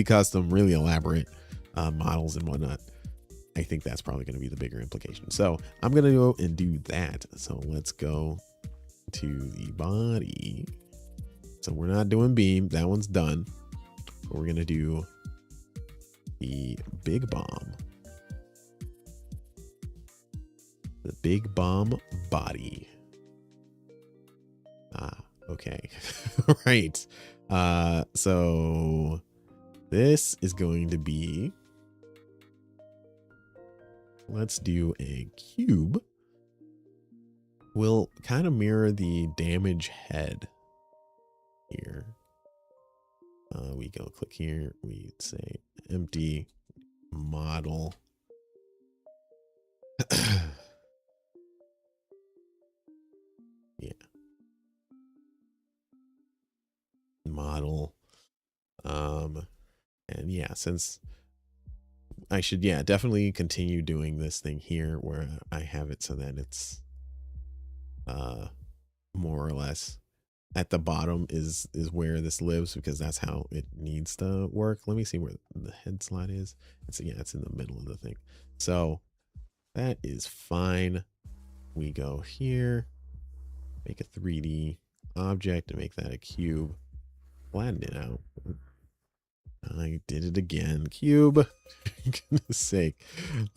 custom, really elaborate models and whatnot. I think that's probably going to be the bigger implication. So I'm going to go and do that. So let's go to the body. So we're not doing beam. That one's done. But we're going to do the big bomb. The big bomb body. Okay. Right. So this is going to be, let's do a cube. We'll kind of mirror the damage head here. We go click here. We say empty model. Yeah. model. And yeah, since I should, yeah, definitely continue doing this thing here where I have it so that it's more or less at the bottom is where this lives, because that's how it needs to work. Let me see where the head slot is. It's, yeah, it's in the middle of the thing. So that is fine. We go here, make a 3D object and make that a cube. Flatten it out. I did it again. Cube. Goodness sake.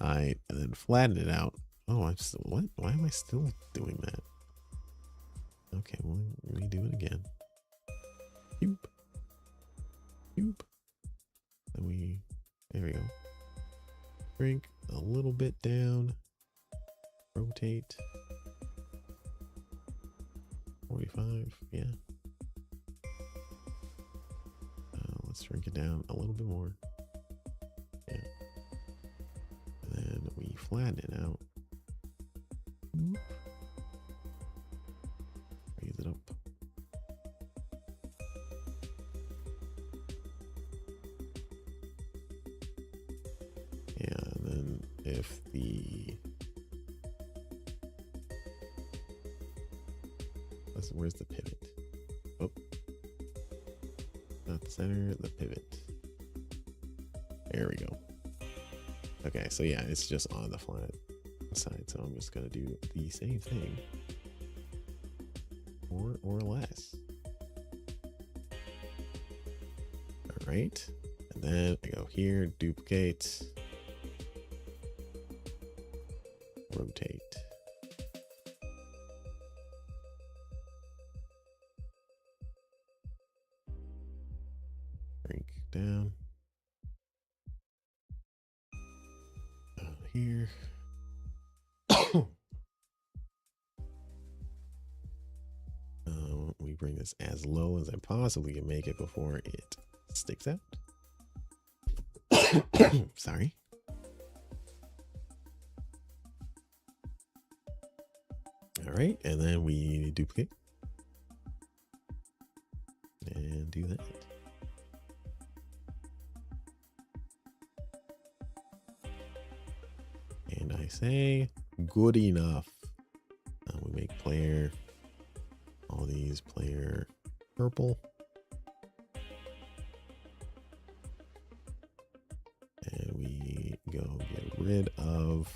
All right, and then flatten it out. Oh, I'm still, what? Why am I still doing that? Okay, well, let me do it again. Cube. Cube. And we, there we go. Shrink a little bit down. Rotate. 45, yeah. Let's shrink it down a little bit more. Yeah. And then we flatten it out. Raise it up. Yeah, and then if the where's the pivot? Oh, not the center, the pivot. There we go. Okay, so yeah, it's just on the flat side. So I'm just gonna do the same thing, more or less. All right, and then I go here, duplicate, rotate. Shrink down. Here. We bring this as low as I possibly can make it before it sticks out. Sorry. All right, and then we duplicate and do that. And I say good enough. We make player, all these player purple. And we go get rid of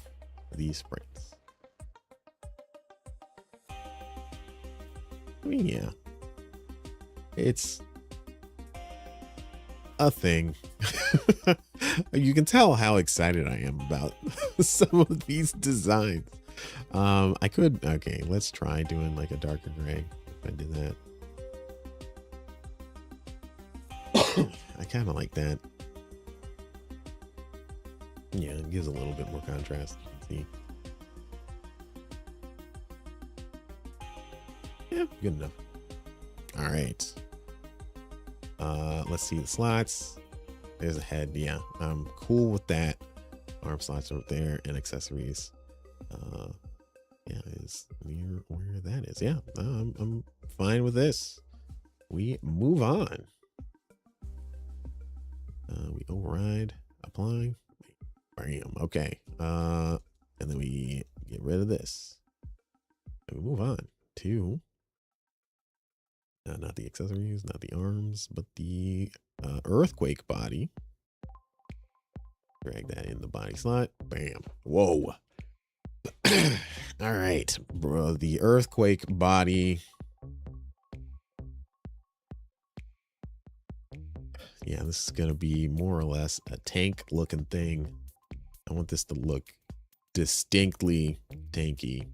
these sprites. I mean, yeah, it's a thing. You can tell how excited I am about some of these designs. I could, okay, let's try doing like a darker gray. If I did that. I kind of like that. Yeah, it gives a little bit more contrast. You can see. Yeah, good enough. All right. Let's see the slots. There's a head. Yeah, I'm cool with that. Arm slots are there and accessories. Yeah, is near where that is. Yeah, I'm fine with this. We move on. We override, apply. Bam. Okay. And then we get rid of this. And we move on to not the accessories, not the arms, but the earthquake body. Drag that in the body slot. Bam. Whoa. All right, bro. The earthquake body. Yeah, this is gonna be more or less a tank looking thing. I want this to look distinctly tanky.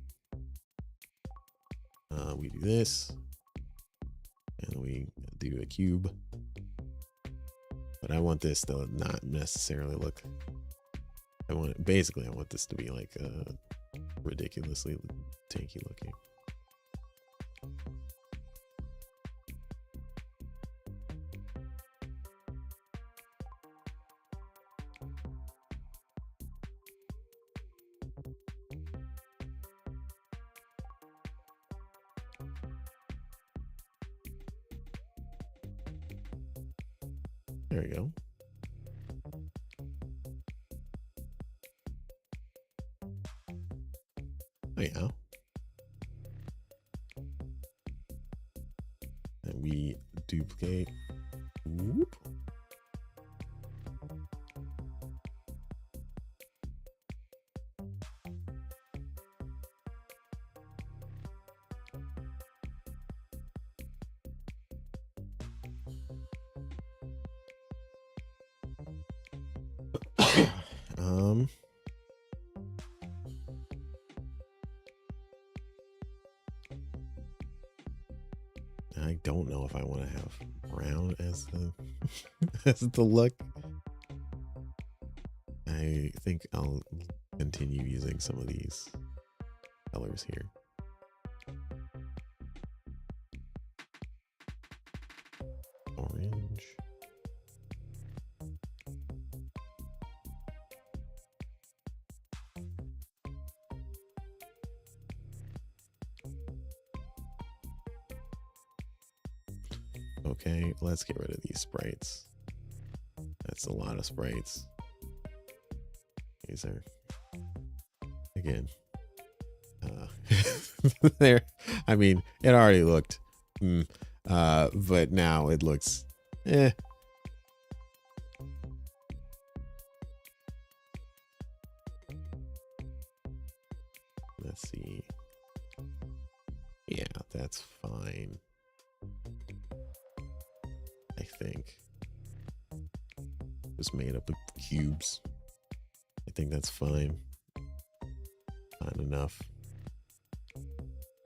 We do this, and we do a cube. But I want this to not necessarily look. I want this to be like ridiculously tanky looking. There we go. Oh yeah. And we duplicate. Whoop. um I don't know if I want to have brown as the as the look. I think I'll continue using some of these colors here. Orange. Okay, let's get rid of these sprites. That's a lot of sprites. These are, again, there. I mean, it already looked, but now it looks, eh. Let's see. Yeah, that's fine. I think. Just made up of cubes. I think that's fine. Not enough.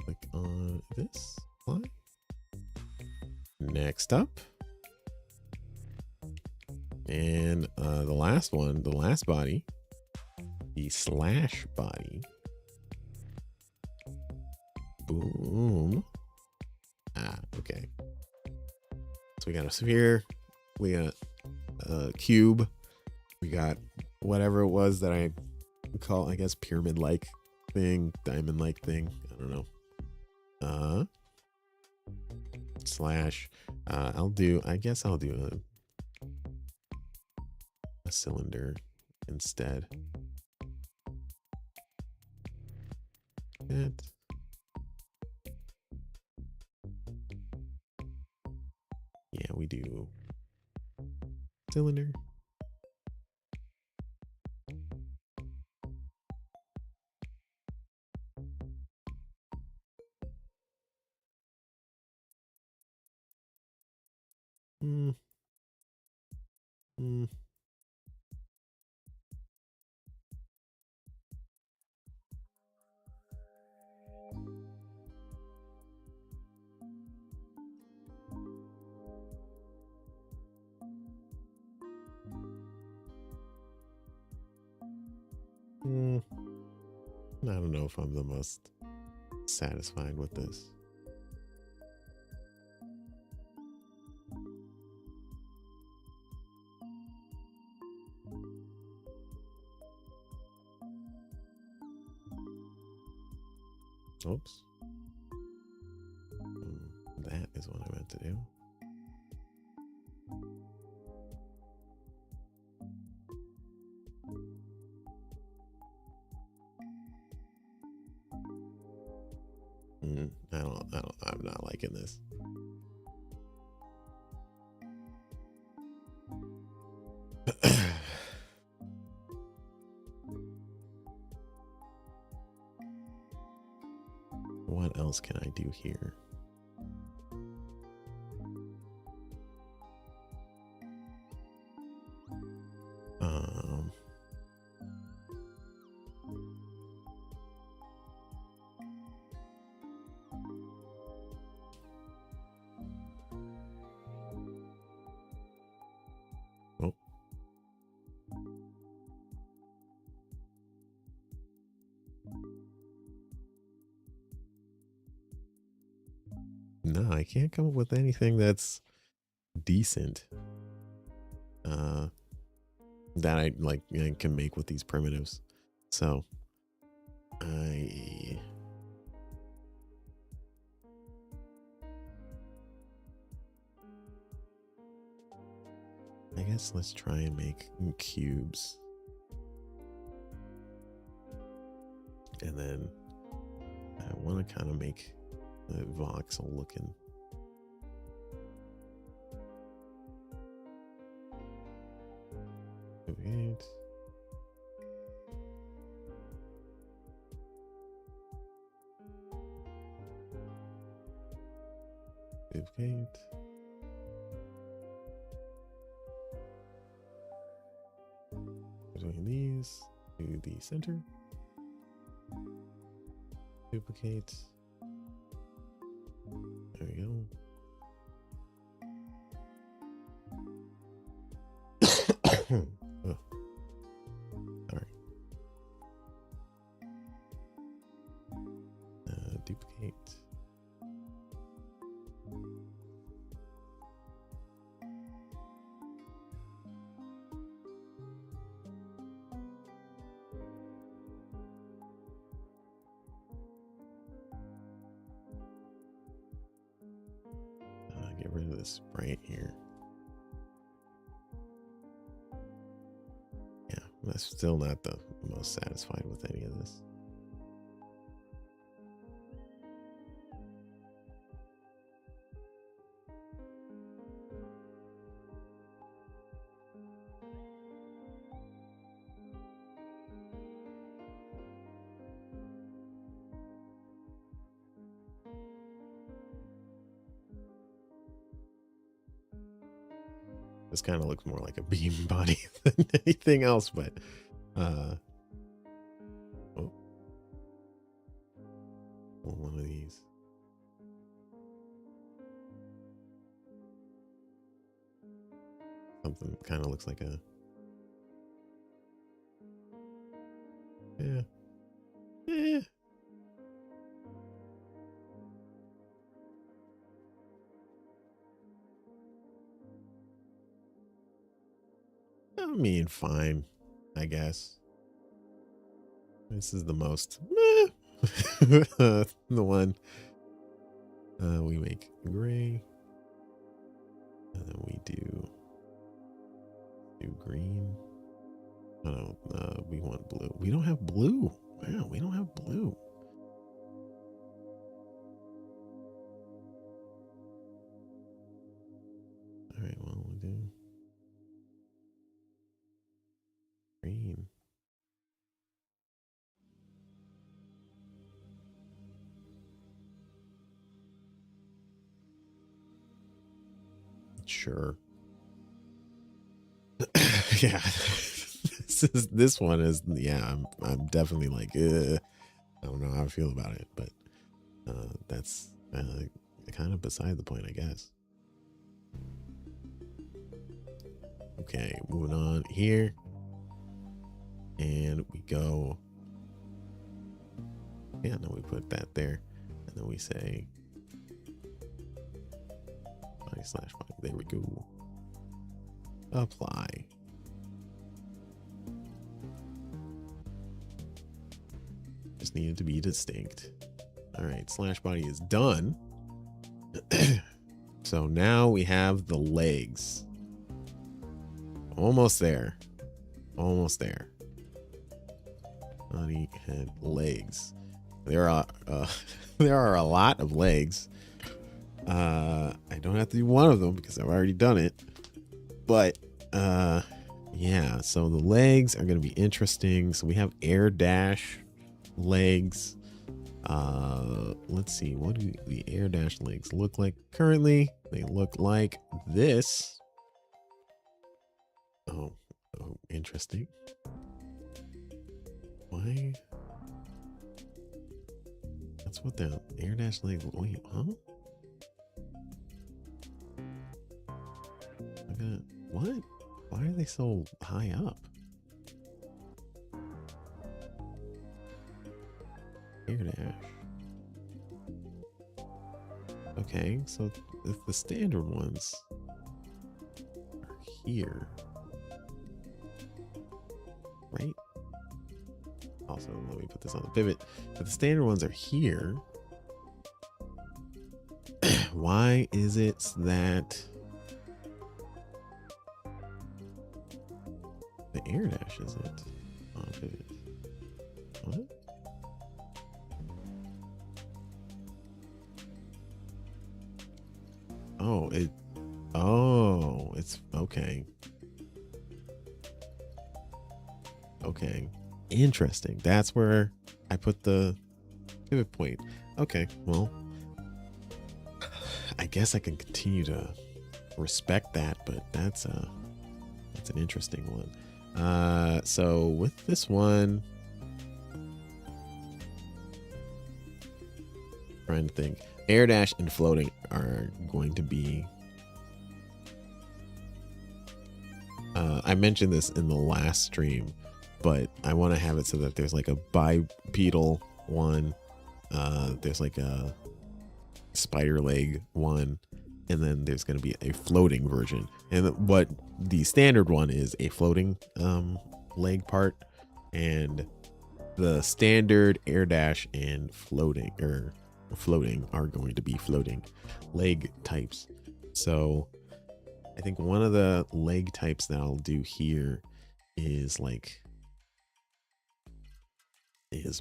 Click on this line. Next up. And the last one, the last body, the slash body. Boom. Ah, okay. So we got a sphere, we got a cube, we got whatever it was that I call, I guess, pyramid-like thing, diamond-like thing. I don't know. Slash. I guess I'll do a cylinder instead. That. Yeah, we do cylinder. I don't know if I'm the most satisfied with this. Oops. That is what I meant to do. I'm not liking this. What else can I do here? Oh. No, I can't come up with anything that's decent. That I can make with these primitives. So I guess let's try and make cubes. And then I want to kind of make the voxel looking. Right. Duplicate. Between these to the center. Duplicate. There we go. Oh, sorry. Duplicate. Get rid of this right here. Yeah, I'm still not the most satisfied with any of this. This kind of looks more like a beam body than anything else, but oh. Well, one of these. Something kind of looks like a yeah. I mean, fine, I guess. This is the most the one we make gray, and then we do green. Oh no, we want blue. We don't have blue. Wow, we don't have blue. All right, well, we'll do green. Sure. Yeah. this one is, yeah, I'm definitely like I don't know how I feel about it, but that's kind of beside the point, I guess. Okay, moving on here, and we go, yeah, no, we put that there, and then we say body/body. There we go. Apply. Just needed to be distinct. All right, /body is done. So now we have the legs. Almost there. Almost there. Body, head, legs. There are there are a lot of legs. I don't have to do one of them because I've already done it. But yeah, so the legs are going to be interesting. So we have air dash legs. Let's see, what do the air dash legs look like currently? They look like this. Oh, interesting. Why? That's what the air dash legs. Wait, huh? What? Why are they so high up? Air dash. Okay, so if the standard ones are here, right? Also, let me put this on the pivot. If the standard ones are here, why is it that air dash, is it? On pivot. What? Oh, it's okay. Okay. Interesting. That's where I put the pivot point. Okay, well, I guess I can continue to respect that, but that's an interesting one. So with this one, trying to think, air dash and floating are going to be. I mentioned this in the last stream, but I want to have it so that there's like a bipedal one, there's like a spider leg one, and then there's going to be a floating version. And what the standard one is a floating leg part, and the standard air dash and floating are going to be floating leg types. So I think one of the leg types that I'll do here is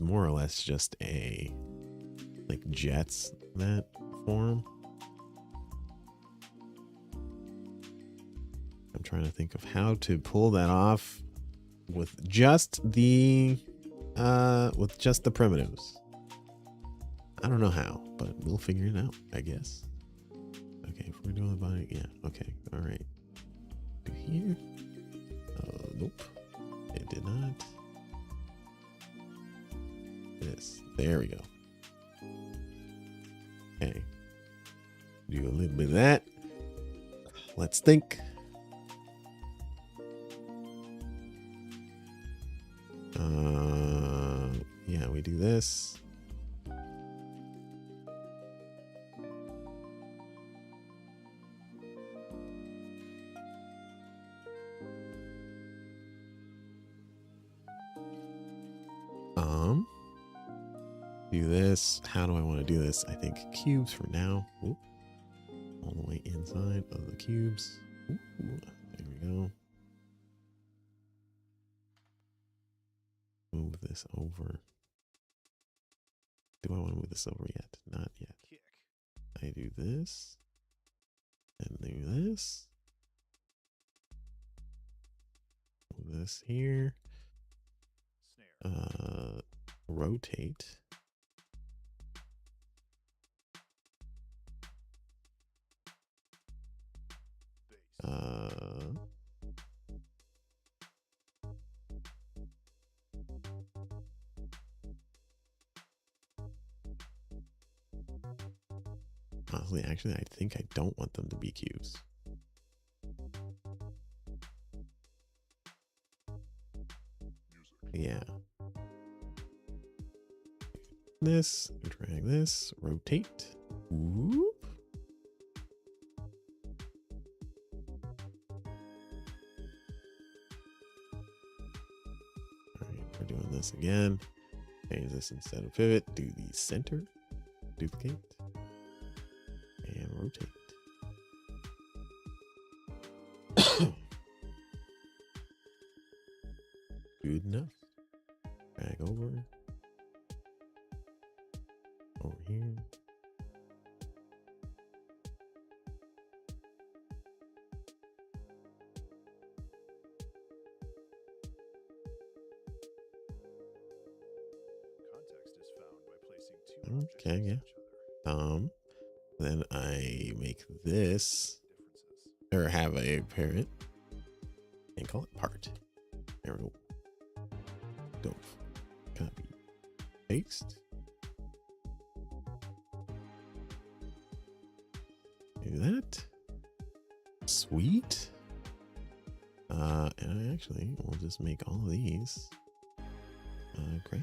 more or less just a like jets that form. I'm trying to think of how to pull that off with just the primitives. I don't know how, but we'll figure it out, I guess. Okay, if we're doing the body, yeah, okay, all right. Do here? Nope, it did not. This, there we go. Okay, do a little bit of that. Let's think. Yeah, we do this. Do this. How do I want to do this? I think cubes for now. Ooh. All the way inside of the cubes. Ooh. There we go. Move this over. Do I want to move this over yet? Not yet. I do this. And do this. Move this here. Rotate. Honestly, actually, I think I don't want them to be cubes. Yeah. This, drag this, rotate. Whoop. All right, we're doing this again. Change this instead of pivot. Do the center, duplicate, and rotate. Good enough. Drag over here.
Context is found by placing two objects
Okay, yeah.
next to each other.
Then I make this, or have a parent, and call it part. There we go. Go. Copy. Paste. Do that. Sweet. And I actually will just make all of these gray.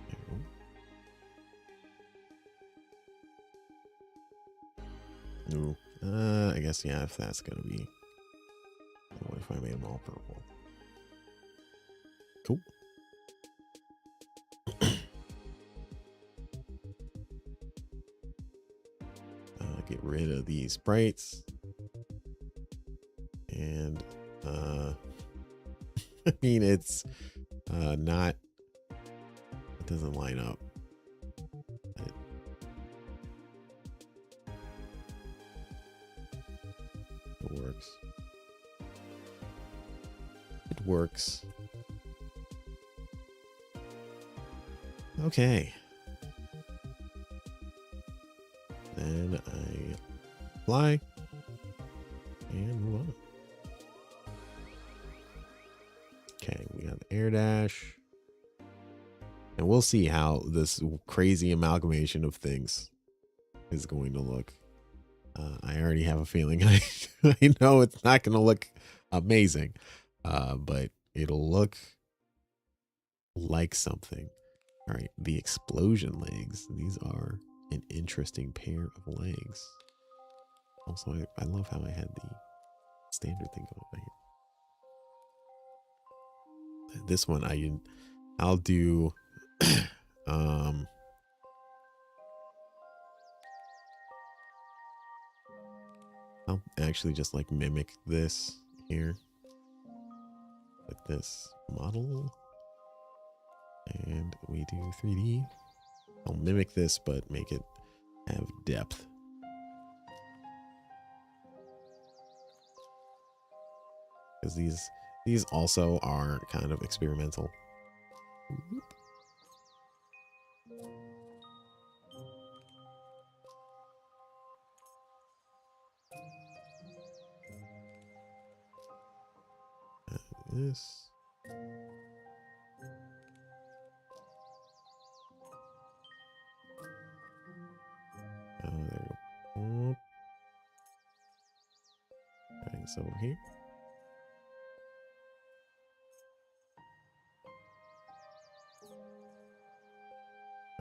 There we go. Ooh. I guess, yeah, if that's gonna be. What if I made them all purple? Cool. Get rid of these sprites. And I mean, it's not, it doesn't line up. It works. It works. Okay. Then I fly and move on. Okay, we got the air dash. And we'll see how this crazy amalgamation of things is going to look. I already have a feeling I know it's not going to look amazing, but it'll look like something. All right, the explosion legs. These are an interesting pair of legs. Also, I love how I had the standard thing going right here. This one I'll do I'll actually just like mimic this here with this model, and we do 3D. I'll mimic this but make it have depth. Because these also are kind of experimental. This. Oh, there we go. Bring this over here.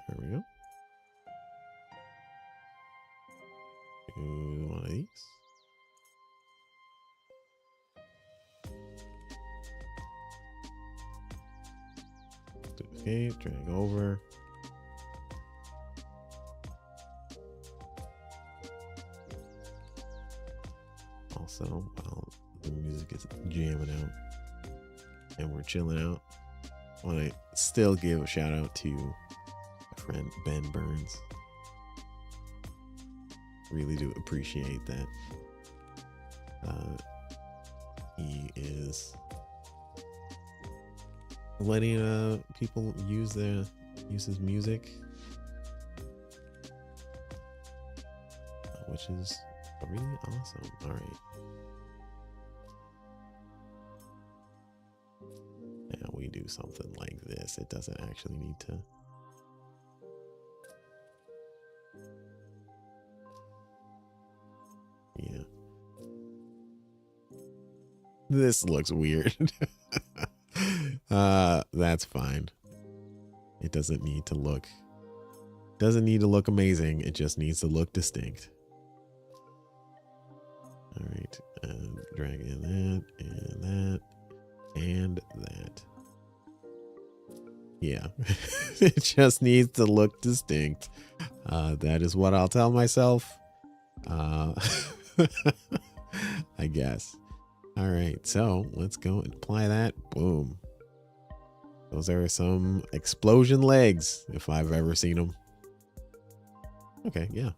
There we go. Do one of these. Okay, drag over. Also, while the music is jamming out and we're chilling out, I want to still give a shout out to my friend Ben Burns. Really do appreciate that. He is letting people use his music, which is really awesome. All right, now we do something like this. It doesn't actually need to. Yeah, this looks weird. That's fine. It doesn't need to look amazing. It just needs to look distinct. All right, drag in that and that and that. Yeah, it just needs to look distinct. That is what I'll tell myself. I guess. All right, so let's go and apply that. Boom. Those are some explosion legs, if I've ever seen them. Okay, yeah.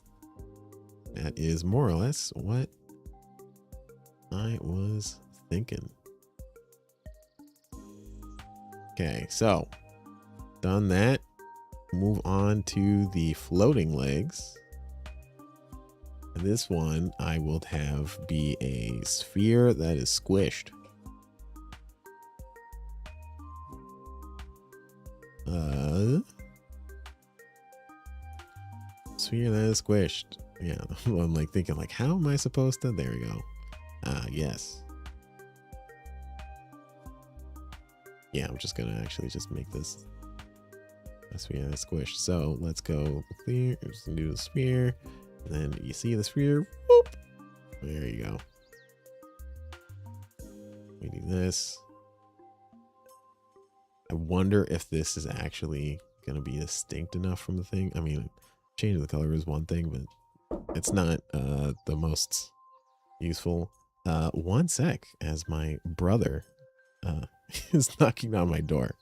That is more or less what I was thinking. Okay, so done that. Move on to the floating legs. And this one I will have be a sphere that is squished. Sphere that is squished. Yeah, I'm like thinking like, how am I supposed to? There we go. Yes. Yeah, I'm just gonna actually just make this a sphere that is squished. So let's go here. Just do the sphere. And then you see the sphere. Whoop. There you go. We do this. I wonder if this is actually going to be distinct enough from the thing. I mean, changing the color is one thing, but it's not the most useful One sec, as my brother is knocking on my door.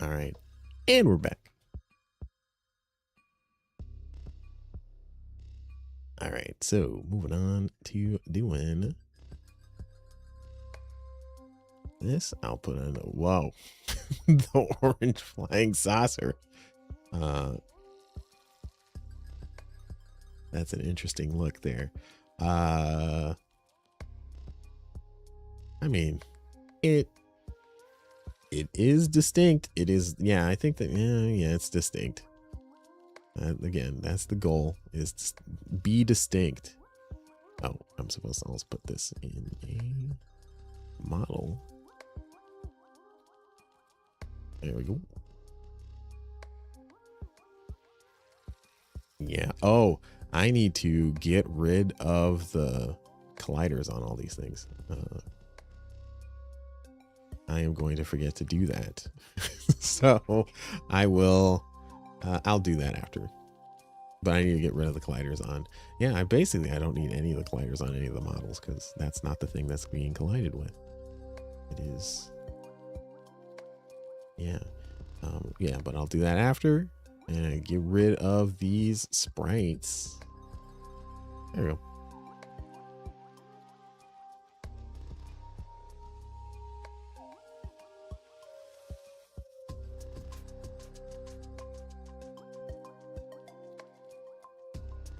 All right, and we're back. All right, so moving on to doing this. I'll put in a whoa, the orange flying saucer. That's an interesting look there. I mean, it is distinct. It is, yeah, I think that, yeah, it's distinct. Again, that's the goal, is to be distinct. Oh, I'm supposed to also put this in a model. There we go. Yeah. Oh, I need to get rid of the colliders on all these things. I am going to forget to do that. So I will, I'll do that after. But I need to get rid of the colliders on. Yeah, I don't need any of the colliders on any of the models, because that's not the thing that's being collided with. It is. Yeah. Yeah, but I'll do that after. And get rid of these sprites. There we go.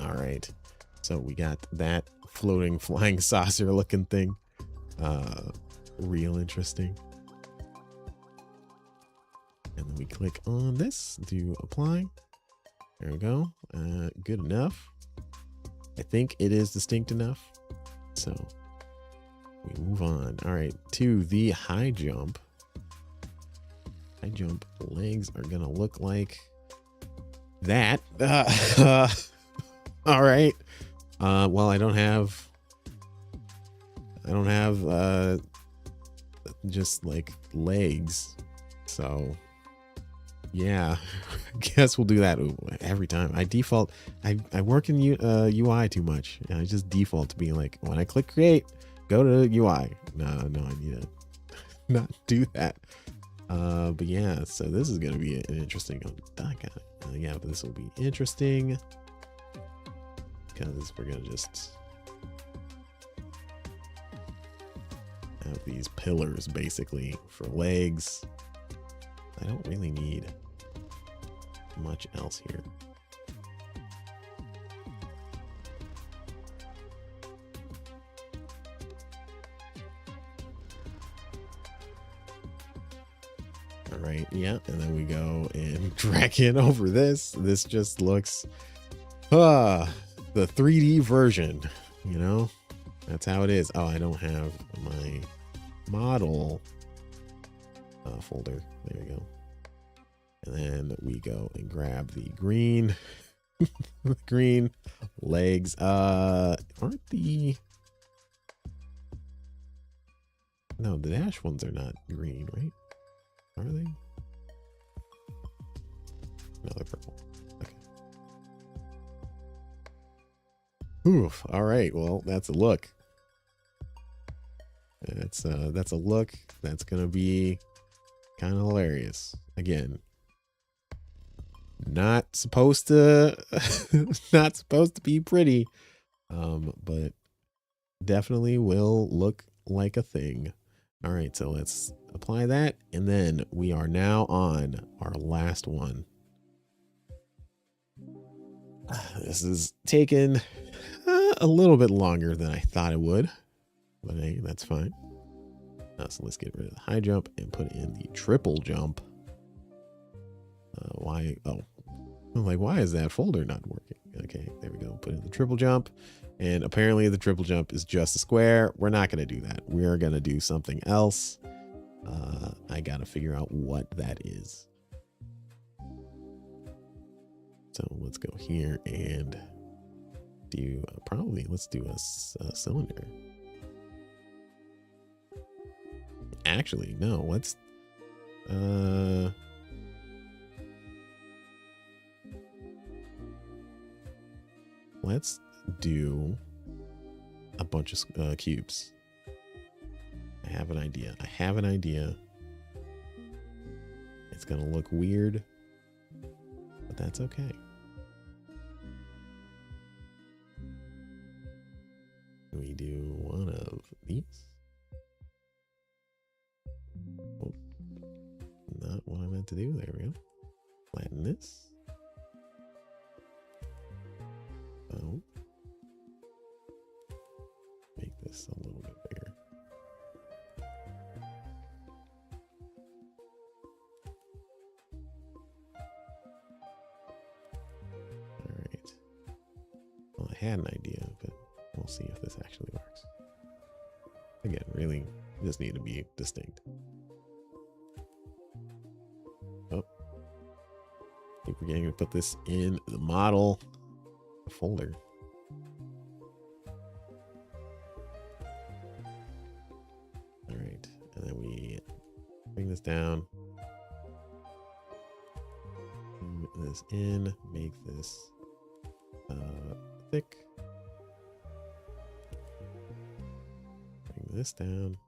All right, so we got that floating flying saucer looking thing. Real interesting. And then we click on this to apply. There we go. Good enough. I think it is distinct enough. So we move on. All right, to the high jump. High jump legs are gonna look like that. All right. Well, I don't have just like legs. So yeah, I guess we'll do that every time. I default, I work in UI too much. And I just default to being like, when I click create, go to UI. No, I need to not do that. But yeah, so this is going to be an interesting, yeah, but this will be interesting. Because we're gonna just have these pillars basically for legs. I don't really need much else here. All right, yeah, and then we go and drag in over this. This just looks the 3D version, you know, that's how it is. Oh, I don't have my model folder. There we go. And then we go and grab the green green legs. Aren't the, no, the dash ones are not green, right? Are they? No, they're purple. Oof. All right. Well, that's a look. That's a look that's gonna be kind of hilarious. Again, not supposed to be pretty, but definitely will look like a thing. All right, so let's apply that, and then we are now on our last one. This is taken a little bit longer than I thought it would, but hey, that's fine. So let's get rid of the high jump and put in the triple jump. Why? Oh, I'm like, why is that folder not working? Okay, there we go. Put in the triple jump, and apparently the triple jump is just a square. We're not going to do that. We are going to do something else. I got to figure out what that is. So let's go here and do probably let's do a cylinder. Actually, no, let's do a bunch of cubes. I have an idea. It's gonna look weird, but that's okay. We do one of these. Oh, not what I meant to do. There we go. Flatten this. Oh. Make this a little bit bigger. All right. Well, I had an idea, but we'll see if this actually works. Again, really just need to be distinct. Oh. Keep forgetting to put this in the model folder. All right. And then we bring this down. Put this in. Make this thick. Bring this down.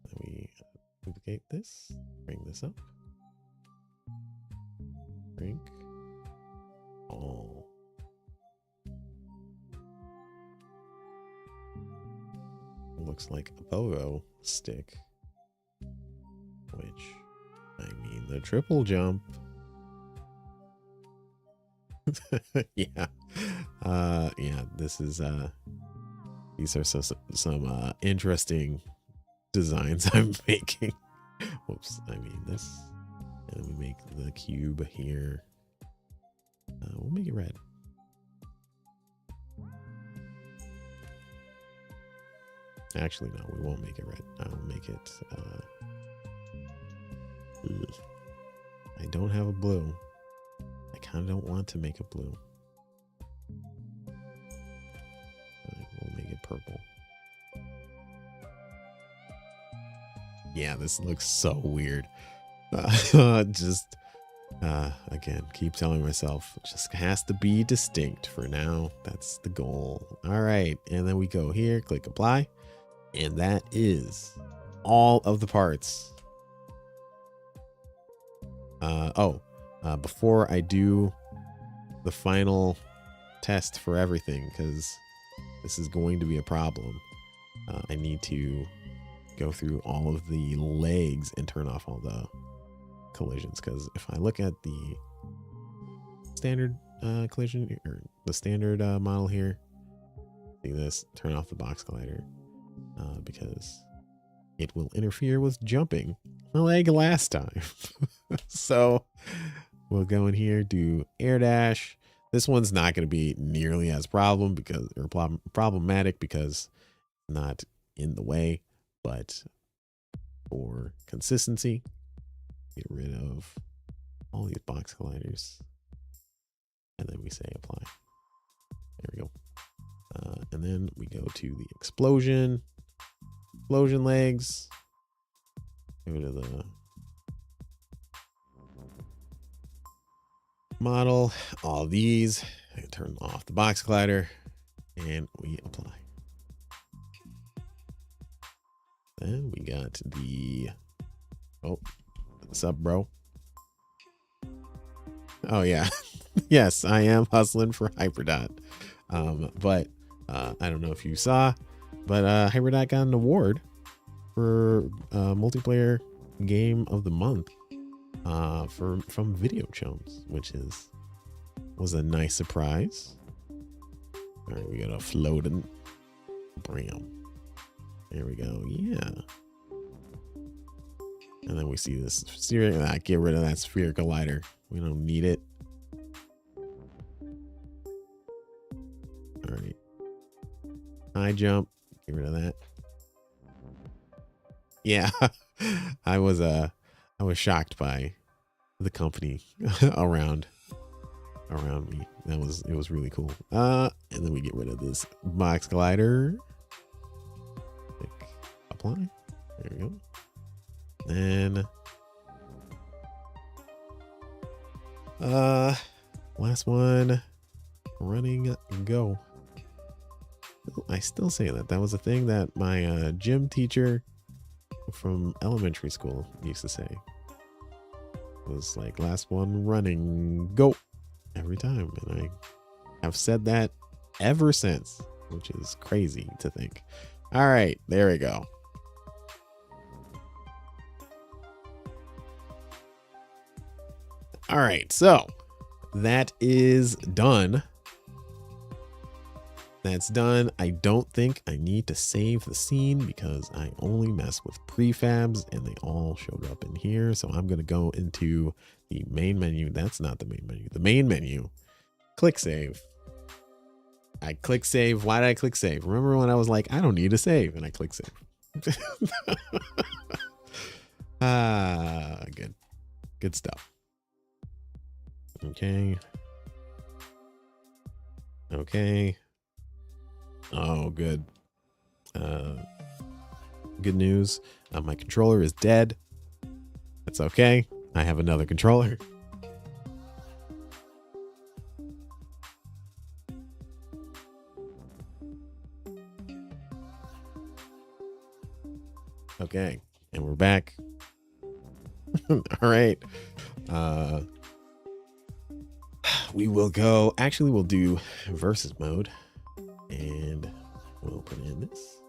Then we duplicate this. Bring this up. Shrink. All. Looks like a pogo stick. Which, I mean, the triple jump. Yeah. Yeah, this is, these are some interesting designs I'm making. Whoops, I mean this. And we make the cube here. We'll make it red. Actually, no, we won't make it red. I'll make it, I don't have a blue. I kind of don't want to make it blue. We'll make it purple. Yeah, this looks so weird. Again, keep telling myself it just has to be distinct for now. That's the goal. All right, and then we go here, click apply, and that is all of the parts. Before I do the final test for everything, because this is going to be a problem, I need to go through all of the legs and turn off all the collisions, because if I look at the standard collision, or the standard model here, see this, turn off the box collider, because it will interfere with jumping my leg last time. So we'll go in here, do air dash. This one's not going to be nearly as problematic because it's not in the way, but for consistency, get rid of all these box colliders, and then we say apply. There we go. And then we go to the explosion legs. Go to the model, all these, and turn off the box collider, and we apply. Then we got the, oh, what's up, bro? Oh yeah. Yes, I am hustling for Hyperdot. But I don't know if you saw, but Hyperdot got an award for multiplayer game of the month from Video Chums, which was a nice surprise. All right, we got a floating bram. There we go. Yeah. And then we see this sphere. Get rid of that sphere collider. We don't need it. All right. High jump. Get rid of that. Yeah. I was shocked by the company around me. It was really cool. And then we get rid of this box glider. Click apply. There we go. And last one, running go. I still say that was a thing that my gym teacher from elementary school used to say. It was like, last one, running go, every time. And I have said that ever since, which is crazy to think. All right, there we go. All right, so that is done. That's done. I don't think I need to save the scene because I only mess with prefabs and they all showed up in here. So I'm going to go into the main menu. That's not the main menu. The main menu. Click save. I click save. Why did I click save? Remember when I was like, I don't need to save, and I click save. Good. Good stuff. Okay. Okay. Oh, good. Good news. My controller is dead. That's okay. I have another controller. Okay, and we're back. All right. We will go. Actually, we'll do versus mode, and we'll put in this.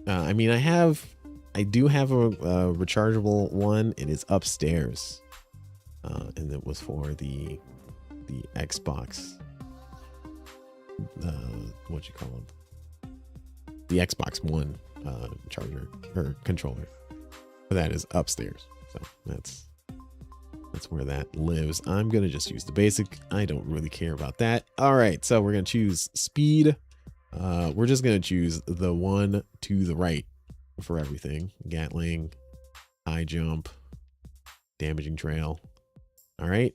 I mean, I do have a rechargeable one. It is upstairs, and it was for the Xbox. What you call them? The Xbox One charger or controller. But that is upstairs, so that's where that lives. I'm gonna just use the basic. I don't really care about that. All right, so we're gonna choose speed. We're just gonna choose the one to the right for everything. Gatling, high jump, damaging trail. All right,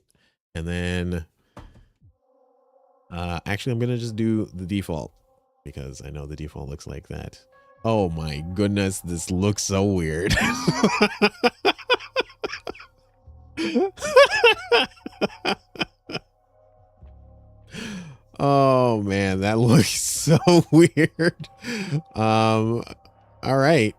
and then actually I'm gonna just do the default because I know the default looks like that. Oh my goodness, this looks so weird. Oh man, that looks so weird. All right.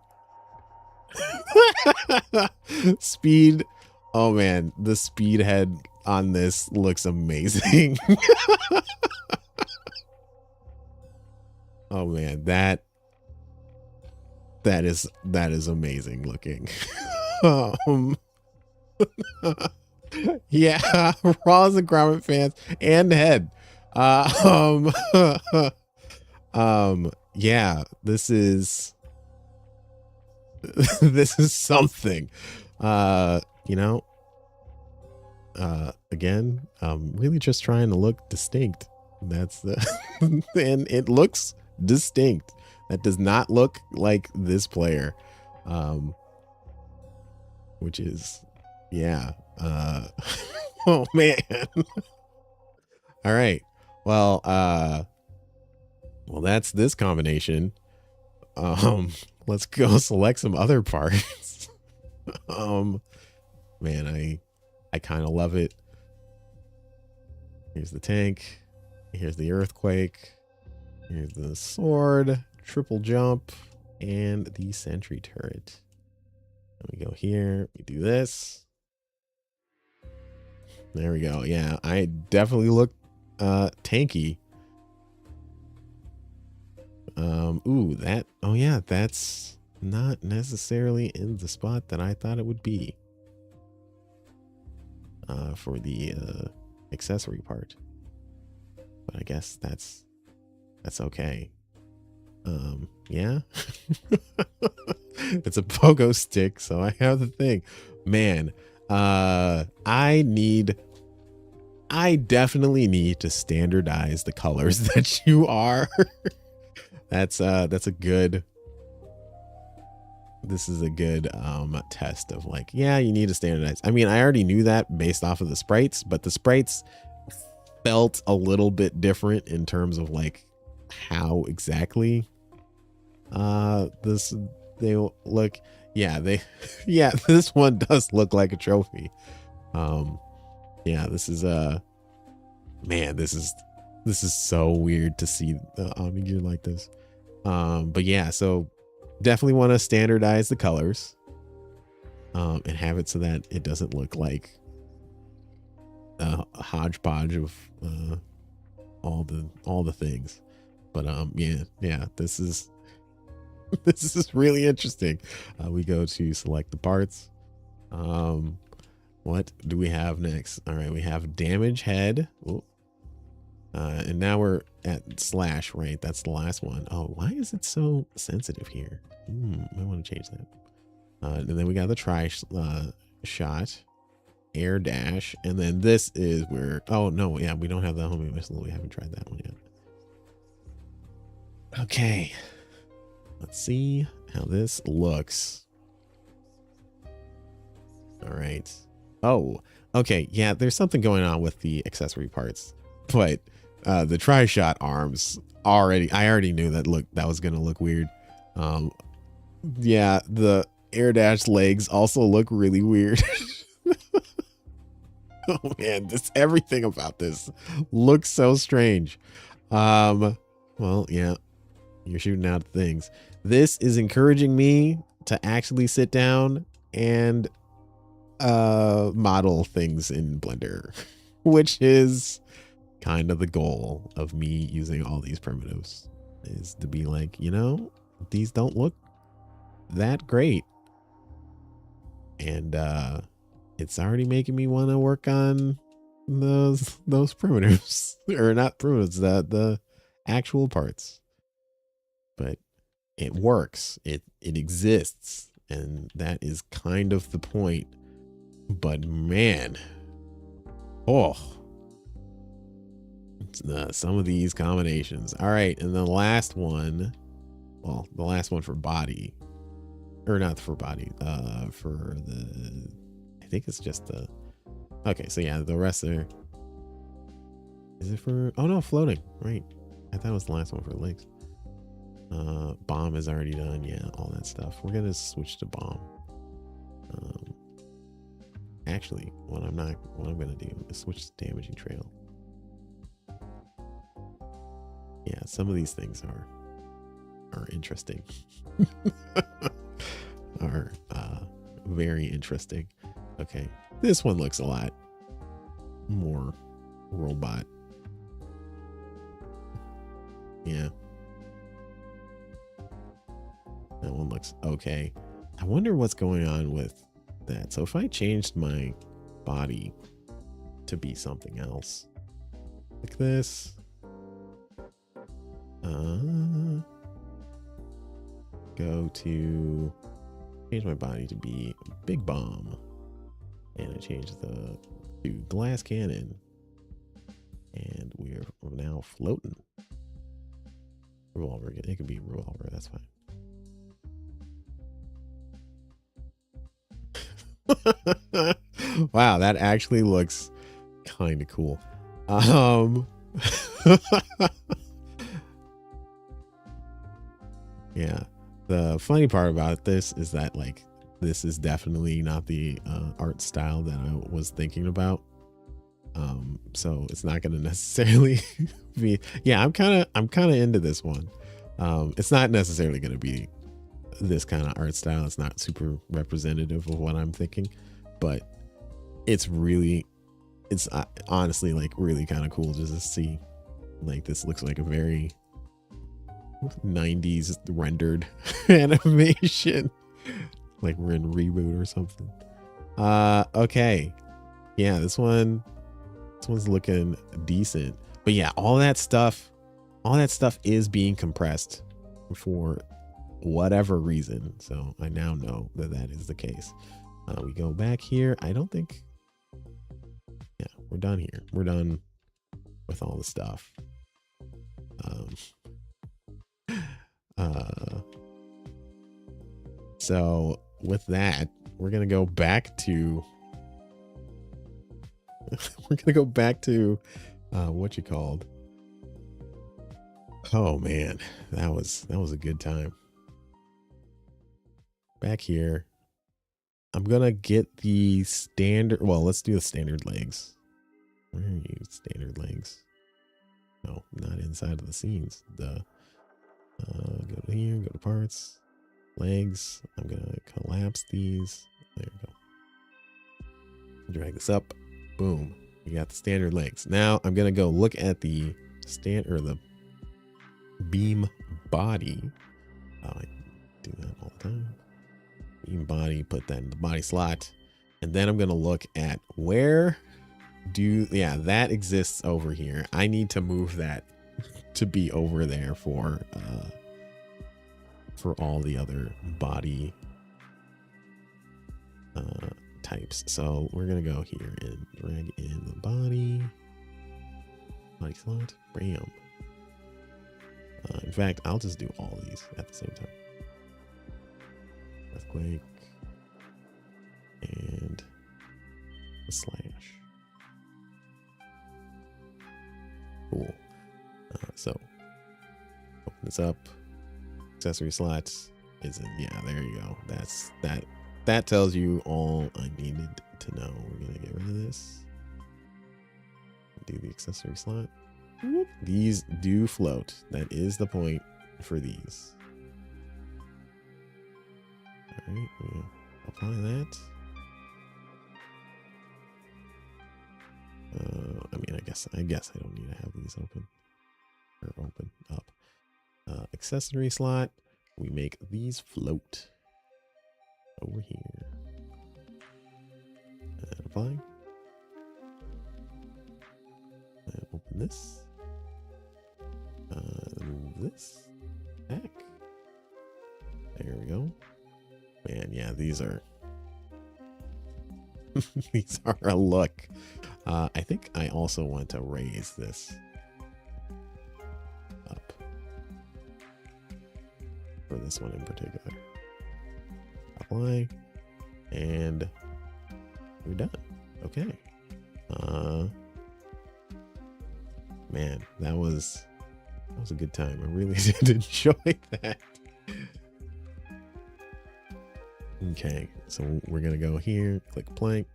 Speed. Oh man, the speed head on this looks amazing. Oh man, that is amazing looking. Yeah, Raws and Gromit fans and head. Yeah, this is this is something. You know, again, really just trying to look distinct. That's the and it looks distinct. That does not look like this player, which is, yeah. Oh man. All right. Well, that's this combination. Let's go select some other parts. Man, I kind of love it. Here's the tank. Here's the earthquake. Here's the sword, triple jump, and the sentry turret. And we go here, we do this. There we go. Yeah, I definitely look tanky. Ooh, that, oh yeah, that's not necessarily in the spot that I thought it would be. For the accessory part. But I guess that's okay. Yeah. It's a pogo stick, so I have the thing. Man, I definitely need to standardize the colors that you are. That's a good this is a good test of like, yeah, you need to standardize. I mean, I already knew that based off of the sprites, but the sprites felt a little bit different in terms of like how exactly this they look. Yeah, they yeah, this one does look like a trophy. Yeah, this is man, this is so weird to see the Omni gear like this. But yeah, so definitely want to standardize the colors and have it so that it doesn't look like a hodgepodge of all the things. But yeah, this is this is really interesting. We go to select the parts. What do we have next? All right, we have damage head. Ooh. And now we're at slash, right? That's the last one. Oh, why is it so sensitive here? I want to change that. And then we got the shot, air dash, and then this is where, oh no, yeah, we don't have the homing whistle. We haven't tried that one yet. Okay, let's see how this looks. All right. Oh, okay. Yeah, there's something going on with the accessory parts, but the tri-shot arms I already knew that was gonna look weird. Yeah, the air dash legs also look really weird. Oh man, everything about this looks so strange. Well, yeah, you're shooting out things. This is encouraging me to actually sit down and model things in Blender, which is kind of the goal of me using all these primitives, is to be like, you know, these don't look that great, and it's already making me want to work on those primitives or not primitives, the actual parts. But it works, it exists, and that is kind of the point. But man, oh, some of these combinations. All right, and the last one, well, the last one for body, or not for body, for the, I think it's just the, okay, so yeah, the rest are, is it for, oh no, floating, right? I thought it was the last one for legs. Bomb is already done, yeah, all that stuff. We're gonna switch to bomb. Actually, what I'm gonna do is switch to damaging trail. Yeah, some of these things are interesting. Are very interesting. Okay, this one looks a lot more robot. Yeah, that one looks okay. I wonder what's going on with that. So if I changed my body to be something else like this, go to change my body to be big bomb, and I change the to glass cannon, and we're now floating. Revolver, it could be revolver, that's fine. Wow, that actually looks kind of cool. Yeah, the funny part about this is that like this is definitely not the art style that I was thinking about. So it's not going to necessarily be, yeah, I'm kind of into this one. It's not necessarily going to be this kind of art style. It's not super representative of what I'm thinking, but it's honestly like really kind of cool just to see, like, this looks like a very 90s rendered animation, like we're in Reboot or something. Okay, yeah, this one's looking decent, but yeah, all that stuff is being compressed for whatever reason. So I now know that is the case. We go back here. I don't think, yeah, we're done here. We're done with all the stuff. So with that, we're gonna go back to what you called. Oh man, that was a good time. Back here, I'm gonna get the standard. Well, let's do the standard legs. Where are you, standard legs? No, not inside of the scenes. Go to here, go to parts, legs. I'm gonna collapse these. There we go. Drag this up. Boom. We got the standard legs. Now I'm gonna go look at the the beam body. Oh, I do that all the time. Beam body, put that in the body slot. And then I'm gonna look at where that exists over here. I need to move that to be over there for all the other body types. So we're gonna go here and drag in the body slot. Bam. In fact, I'll just do all these at the same time. Earthquake and the slash. Cool. So open this up. Accessory slots is in. Yeah, there you go. That tells you all I needed to know. We're gonna get rid of this. Do the accessory slot. These do float. That is the point for these. All right, we'll apply that. I guess I don't need to have these open up. Accessory slot. We make these float over here. And apply. And open this. Move this back. There we go. Man, yeah, these are these are a look. I think I also want to raise this up for this one in particular. Apply, and we're done. Okay. Man, that was a good time. I really did enjoy that. Okay, so we're gonna go here, click plank.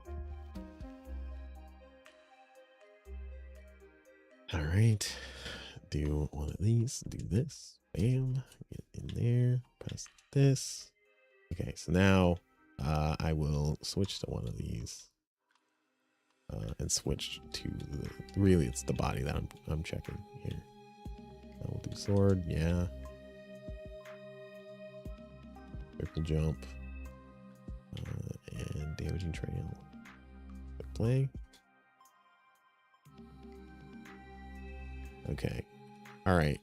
All right, do one of these, do this, bam, get in there, press this. Okay, so now I will switch to one of these and switch to really it's the body that I'm checking here. I will do sword, yeah. Triple jump. And damaging trail. Click play. Okay. All right.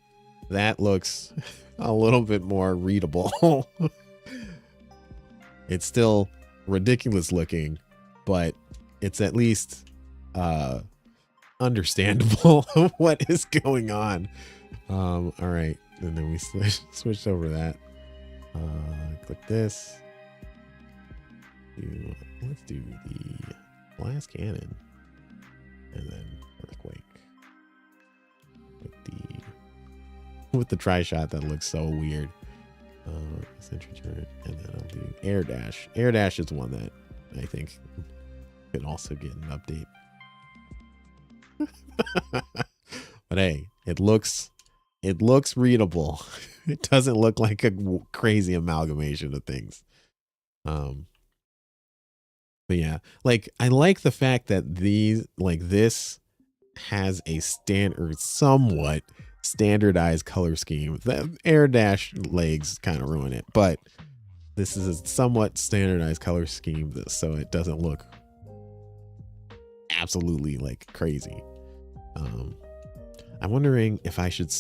That looks a little bit more readable. It's still ridiculous looking, but it's at least understandable what is going on. All right. And then we switched over that. Click this. Let's do the blast cannon and then earthquake with the tri shot. That looks so weird. Century turret, and then I'll do air dash. Air dash is one that I think could also get an update. But hey, it looks readable. It doesn't look like a crazy amalgamation of things. But yeah, like I like the fact that this has a somewhat standardized color scheme. The air dash legs kind of ruin it, but this is a somewhat standardized color scheme, so it doesn't look absolutely like crazy. I'm wondering if I should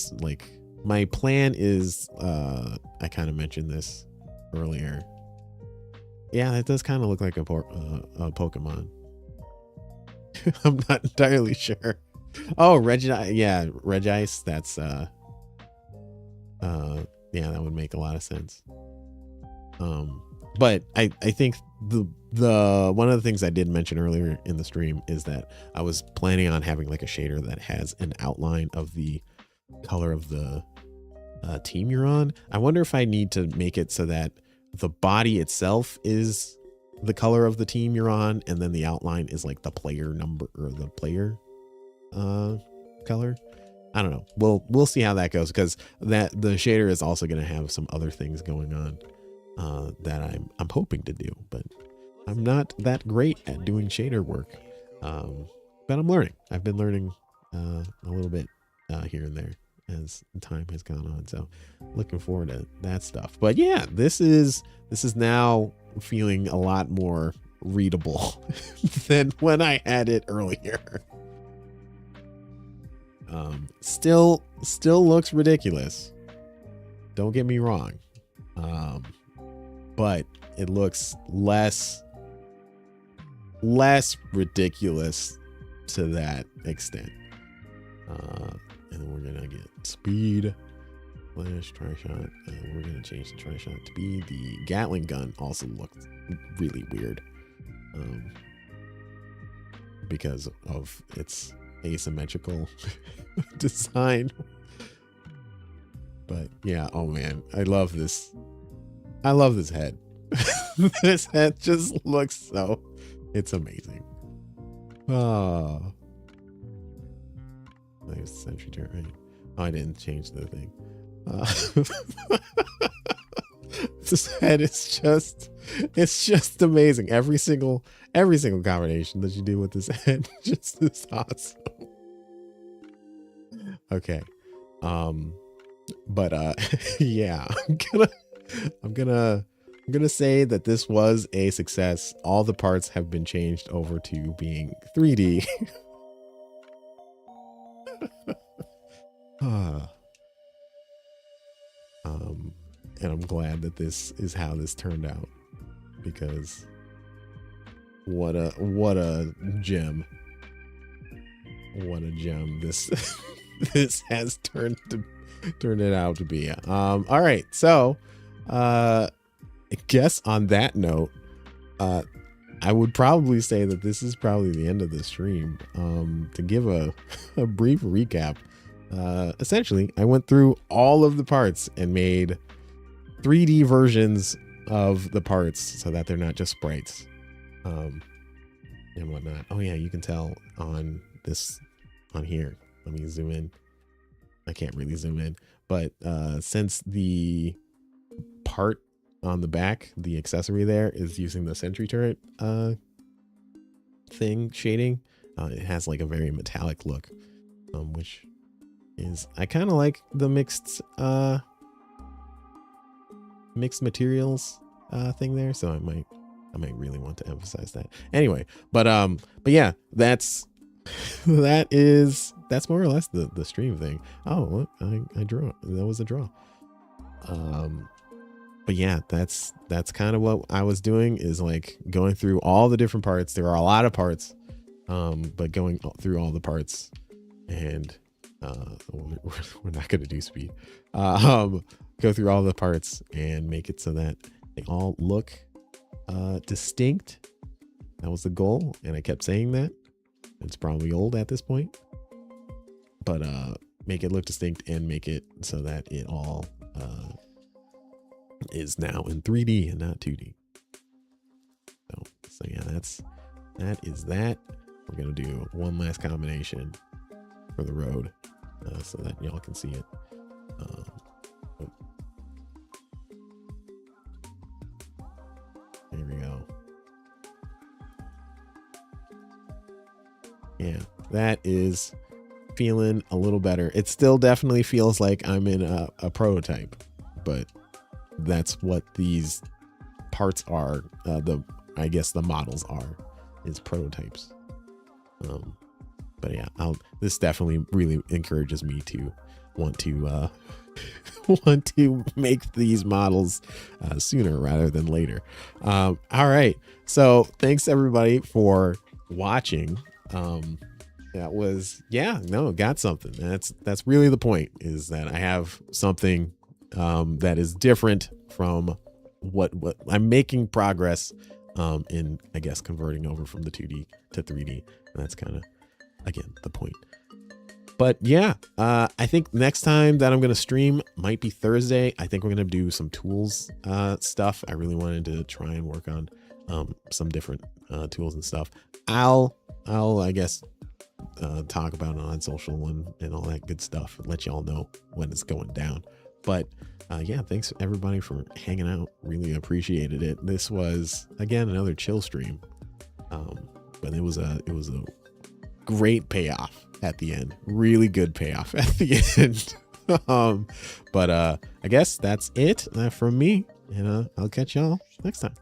my plan is I kind of mentioned this earlier. Yeah, it does kind of look like a Pokemon. I'm not entirely sure. Oh, Regice. Yeah, Regice. That's yeah, that would make a lot of sense. But I think the one of the things I did mention earlier in the stream is that I was planning on having like a shader that has an outline of the color of the team you're on. I wonder if I need to make it so that the body itself is the color of the team you're on, and then the outline is like the player number or the player color. I don't know. We'll see how that goes, because that the shader is also going to have some other things going on that I'm hoping to do, but I'm not that great at doing shader work. But I'm learning. I've been learning a little bit here and there as time has gone on. So looking forward to that stuff. But yeah, this is now feeling a lot more readable than when I had it earlier. Still looks ridiculous. Don't get me wrong. But it looks less ridiculous to that extent. And then we're gonna get speed, flash, tri-shot. We're gonna change the tri-shot to be the Gatling gun. Also looks really weird because of its asymmetrical design. But yeah, oh man, I love this head. This head just looks so, it's amazing. Oh, nice sentry turret, right? Oh, I didn't change the thing. This head is just amazing. Every single combination that you do with this head just is awesome. Okay. But yeah, I'm gonna say that this was a success. All the parts have been changed over to being 3D. And I'm glad that this is how this turned out, because what a gem. What a gem this this has turned it out to be. All right, so I guess on that note, I would probably say that this is probably the end of the stream. To give a brief recap, essentially I went through all of the parts and made 3D versions of the parts so that they're not just sprites and whatnot. Oh yeah, you can tell on this on here. Let me zoom in. I can't really zoom in, but since the part on the back, the accessory there is using the sentry turret thing shading, it has like a very metallic look, which is, I kind of like the mixed materials thing there, so I might really want to emphasize that anyway. But yeah, that's more or less the stream thing. Oh, look, I drew. That was a draw. But yeah, that's kind of what I was doing, is like going through all the different parts. There are a lot of parts, but going through all the parts, and we're not going to do speed. Go through all the parts and make it so that they all look distinct. That was the goal, and I kept saying that. It's probably old at this point, but make it look distinct and make it so that it all is now in 3D and not 2D. So yeah, that is that. We're gonna do one last combination for the road so that y'all can see it. There we go. Yeah, that is feeling a little better. It still definitely feels like I'm in a prototype, but that's what these parts are. I guess the models is prototypes. But yeah, this definitely really encourages me to want to make these models sooner rather than later. All right, so thanks everybody for watching. That was, got something. That's really the point, is that I have something that is different from what I'm making progress in, I guess, converting over from the 2D to 3D. And that's kind of, again, the point. But yeah, I think next time that I'm going to stream might be Thursday. I think we're going to do some tools stuff. I really wanted to try and work on some different tools and stuff. I'll I guess talk about it on social and all that good stuff and let y'all know when it's going down. But yeah, thanks everybody for hanging out. Really appreciated it. This was, again, another chill stream. But it was a great payoff at the end. Really good payoff at the end. But I guess that's it from me, and I'll catch y'all next time.